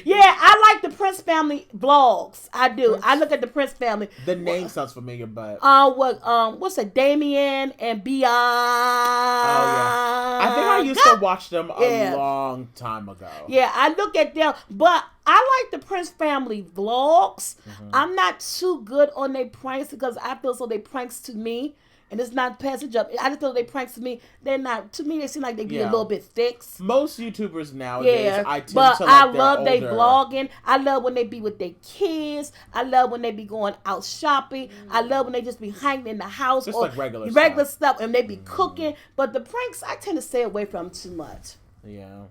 S1: Yeah, I like the Prince family vlogs. I do. I look at the Prince family.
S2: The name sounds familiar, but
S1: what's it? Damien and Beyond.
S2: Oh yeah, I think I used to watch them a long time ago.
S1: Yeah, I look at them, but I like the Prince family vlogs. Mm-hmm. I'm not too good on their pranks because I feel so they pranks to me. And it's not passage up. I just feel they pranks to me. They're not. To me, they seem like they be a little bit fixed.
S2: Most YouTubers nowadays, I tend to like
S1: I love
S2: they
S1: vlogging. I love when they be with their kids. I love when they be going out shopping. I love when they just be hanging in the house.
S2: Just
S1: or
S2: like regular
S1: stuff. And they be cooking. But the pranks, I tend to stay away from too much.
S2: Yeah.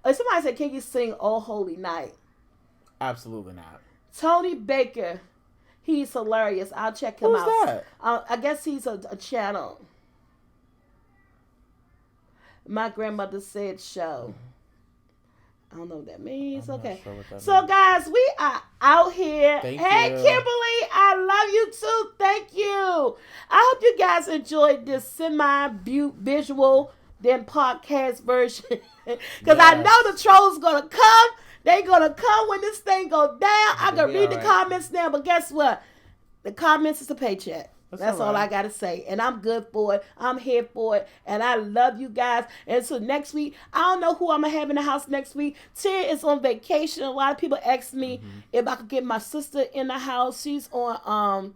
S1: Somebody said, can you sing Oh Holy Night?
S2: Absolutely not.
S1: Tony Baker. He's hilarious. I'll check him out.
S2: Who's that?
S1: I guess he's a channel. My grandmother said show. I don't know what that means.
S2: I'm not
S1: Okay.
S2: sure what that
S1: So,
S2: means.
S1: guys, we are out here.
S2: Thank
S1: hey,
S2: you.
S1: Kimberly, I love you too. Thank you. I hope you guys enjoyed this semi-visual then podcast version. Because I know the trolls going to come. They going to come when this thing go down. I can read the comments now, but guess what? The comments is a paycheck. That's all I got to say. And I'm good for it. I'm here for it. And I love you guys. And so next week, I don't know who I'm going to have in the house next week. Tia is on vacation. A lot of people ask me if I could get my sister in the house. She's on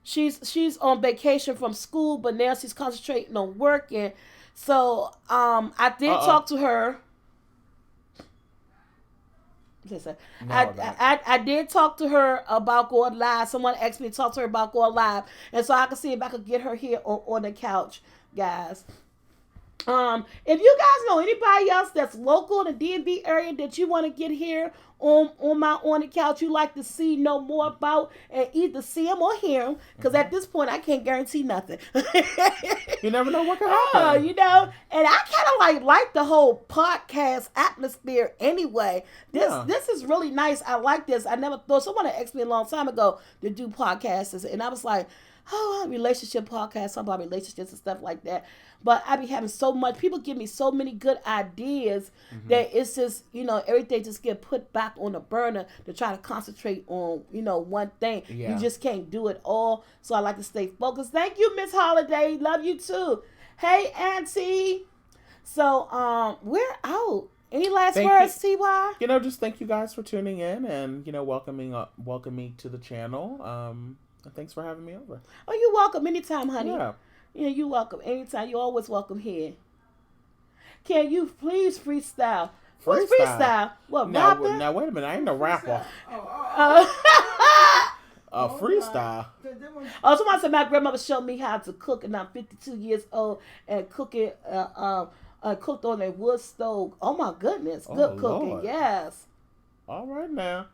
S1: she's on vacation from school, but now she's concentrating on working. So I did talk to her. I did talk to her about going live. Someone asked me to talk to her about going live, and so I can see if I could get her here on the couch, guys. If you guys know anybody else that's local in the DMV area that you want to get here on the couch, you like to see, know more about, and either see them or hear them, because at this point I can't guarantee nothing.
S2: You never know what can happen.
S1: You know, and I kind of like the whole podcast atmosphere anyway. This is really nice. I like this. I never thought, someone had asked me a long time ago to do podcasts, and I was like, oh, relationship podcasts, talk about relationships and stuff like that. But I be having so much, people give me so many good ideas that it's just, you know, everything just get put back on the burner to try to concentrate on, you know, one thing.
S2: Yeah.
S1: You just can't do it all. So I like to stay focused. Thank you, Miss Holiday. Love you too. Hey, Auntie. So we're out. Any last words, T.Y.?
S2: You know, just thank you guys for tuning in and, you know, welcoming me to the channel. And thanks for having me over.
S1: Oh, you're welcome anytime, honey.
S2: Yeah.
S1: Yeah, you're welcome anytime. You're always welcome here. Can you please freestyle? What's freestyle? What, rapper?
S2: Now, wait a minute. I ain't no rapper. Freestyle.
S1: Oh, somebody said my grandmother showed me how to cook, and I'm 52 years old, and cooking, cooked on a wood stove. Oh, my goodness. Good cooking,
S2: Lord.
S1: yes.
S2: All right, now.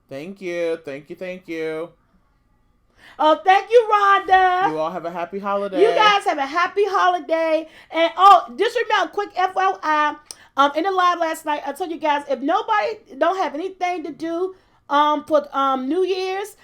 S2: Thank you.
S1: Oh, thank you, Rhonda.
S2: You all have a happy holiday.
S1: You guys have a happy holiday. And just remember, quick FYI, in the live last night, I told you guys, if nobody don't have anything to do for New Year's,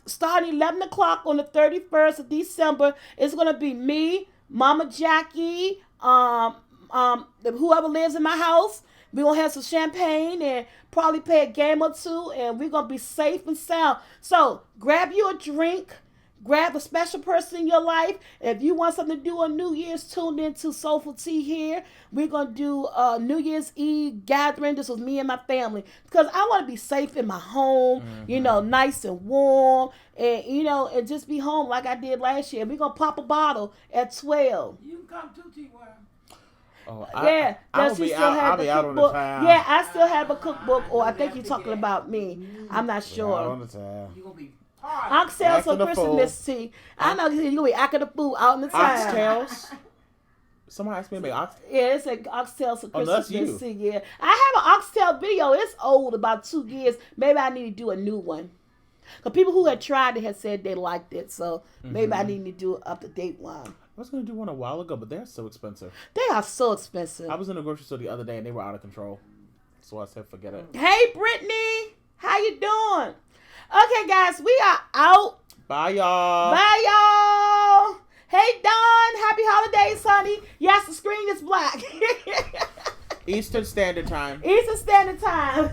S1: starting 11 o'clock on the 31st of December, it's going to be me, Mama Jackie, whoever lives in my house. We're going to have some champagne and probably play a game or two, and we're going to be safe and sound. So grab you a drink, grab a special person in your life. If you want something to do on New Year's, tune in to SoulfulT here. We're going to do a New Year's Eve gathering. This was me and my family, because I want to be safe in my home, you know, nice and warm, and, you know, and just be home like I did last year. We're going to pop a bottle at 12.
S3: You can come too, T-Y.
S2: Oh,
S1: Yeah,
S2: I'll be out on the time.
S1: Yeah, I still have a cookbook, or I think you're talking about me. I'm not
S2: Out
S1: sure.
S2: on the time.
S3: You gonna be
S1: Oxtails for
S2: Acting a fool.
S1: Christmas tea. I know you're gonna be acting the fool out in the time.
S2: Oxtails? Somebody asked me to make oxtails.
S1: Yeah, it's like oxtails for Christmas
S2: that's you.
S1: tea. Yeah, I have an oxtail video. It's old, about 2 years. Maybe I need to do a new one. Cause people who had tried it had said they liked it, so maybe I need to do an up to date one.
S2: I was going to do one a while ago, but they're so expensive.
S1: They are so expensive.
S2: I was in a grocery store the other day, and they were out of control. So I said, forget it.
S1: Hey, Brittany. How you doing? Okay, guys, we are out.
S2: Bye, y'all.
S1: Bye, y'all. Hey, Don. Happy holidays, honey. Yes, the screen is black.
S2: Eastern Standard Time.
S1: Eastern Standard Time.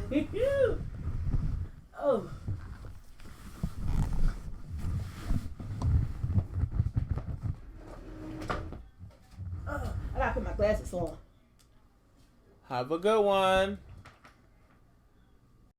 S1: Oh. I gotta put my glasses on.
S2: Have a good one.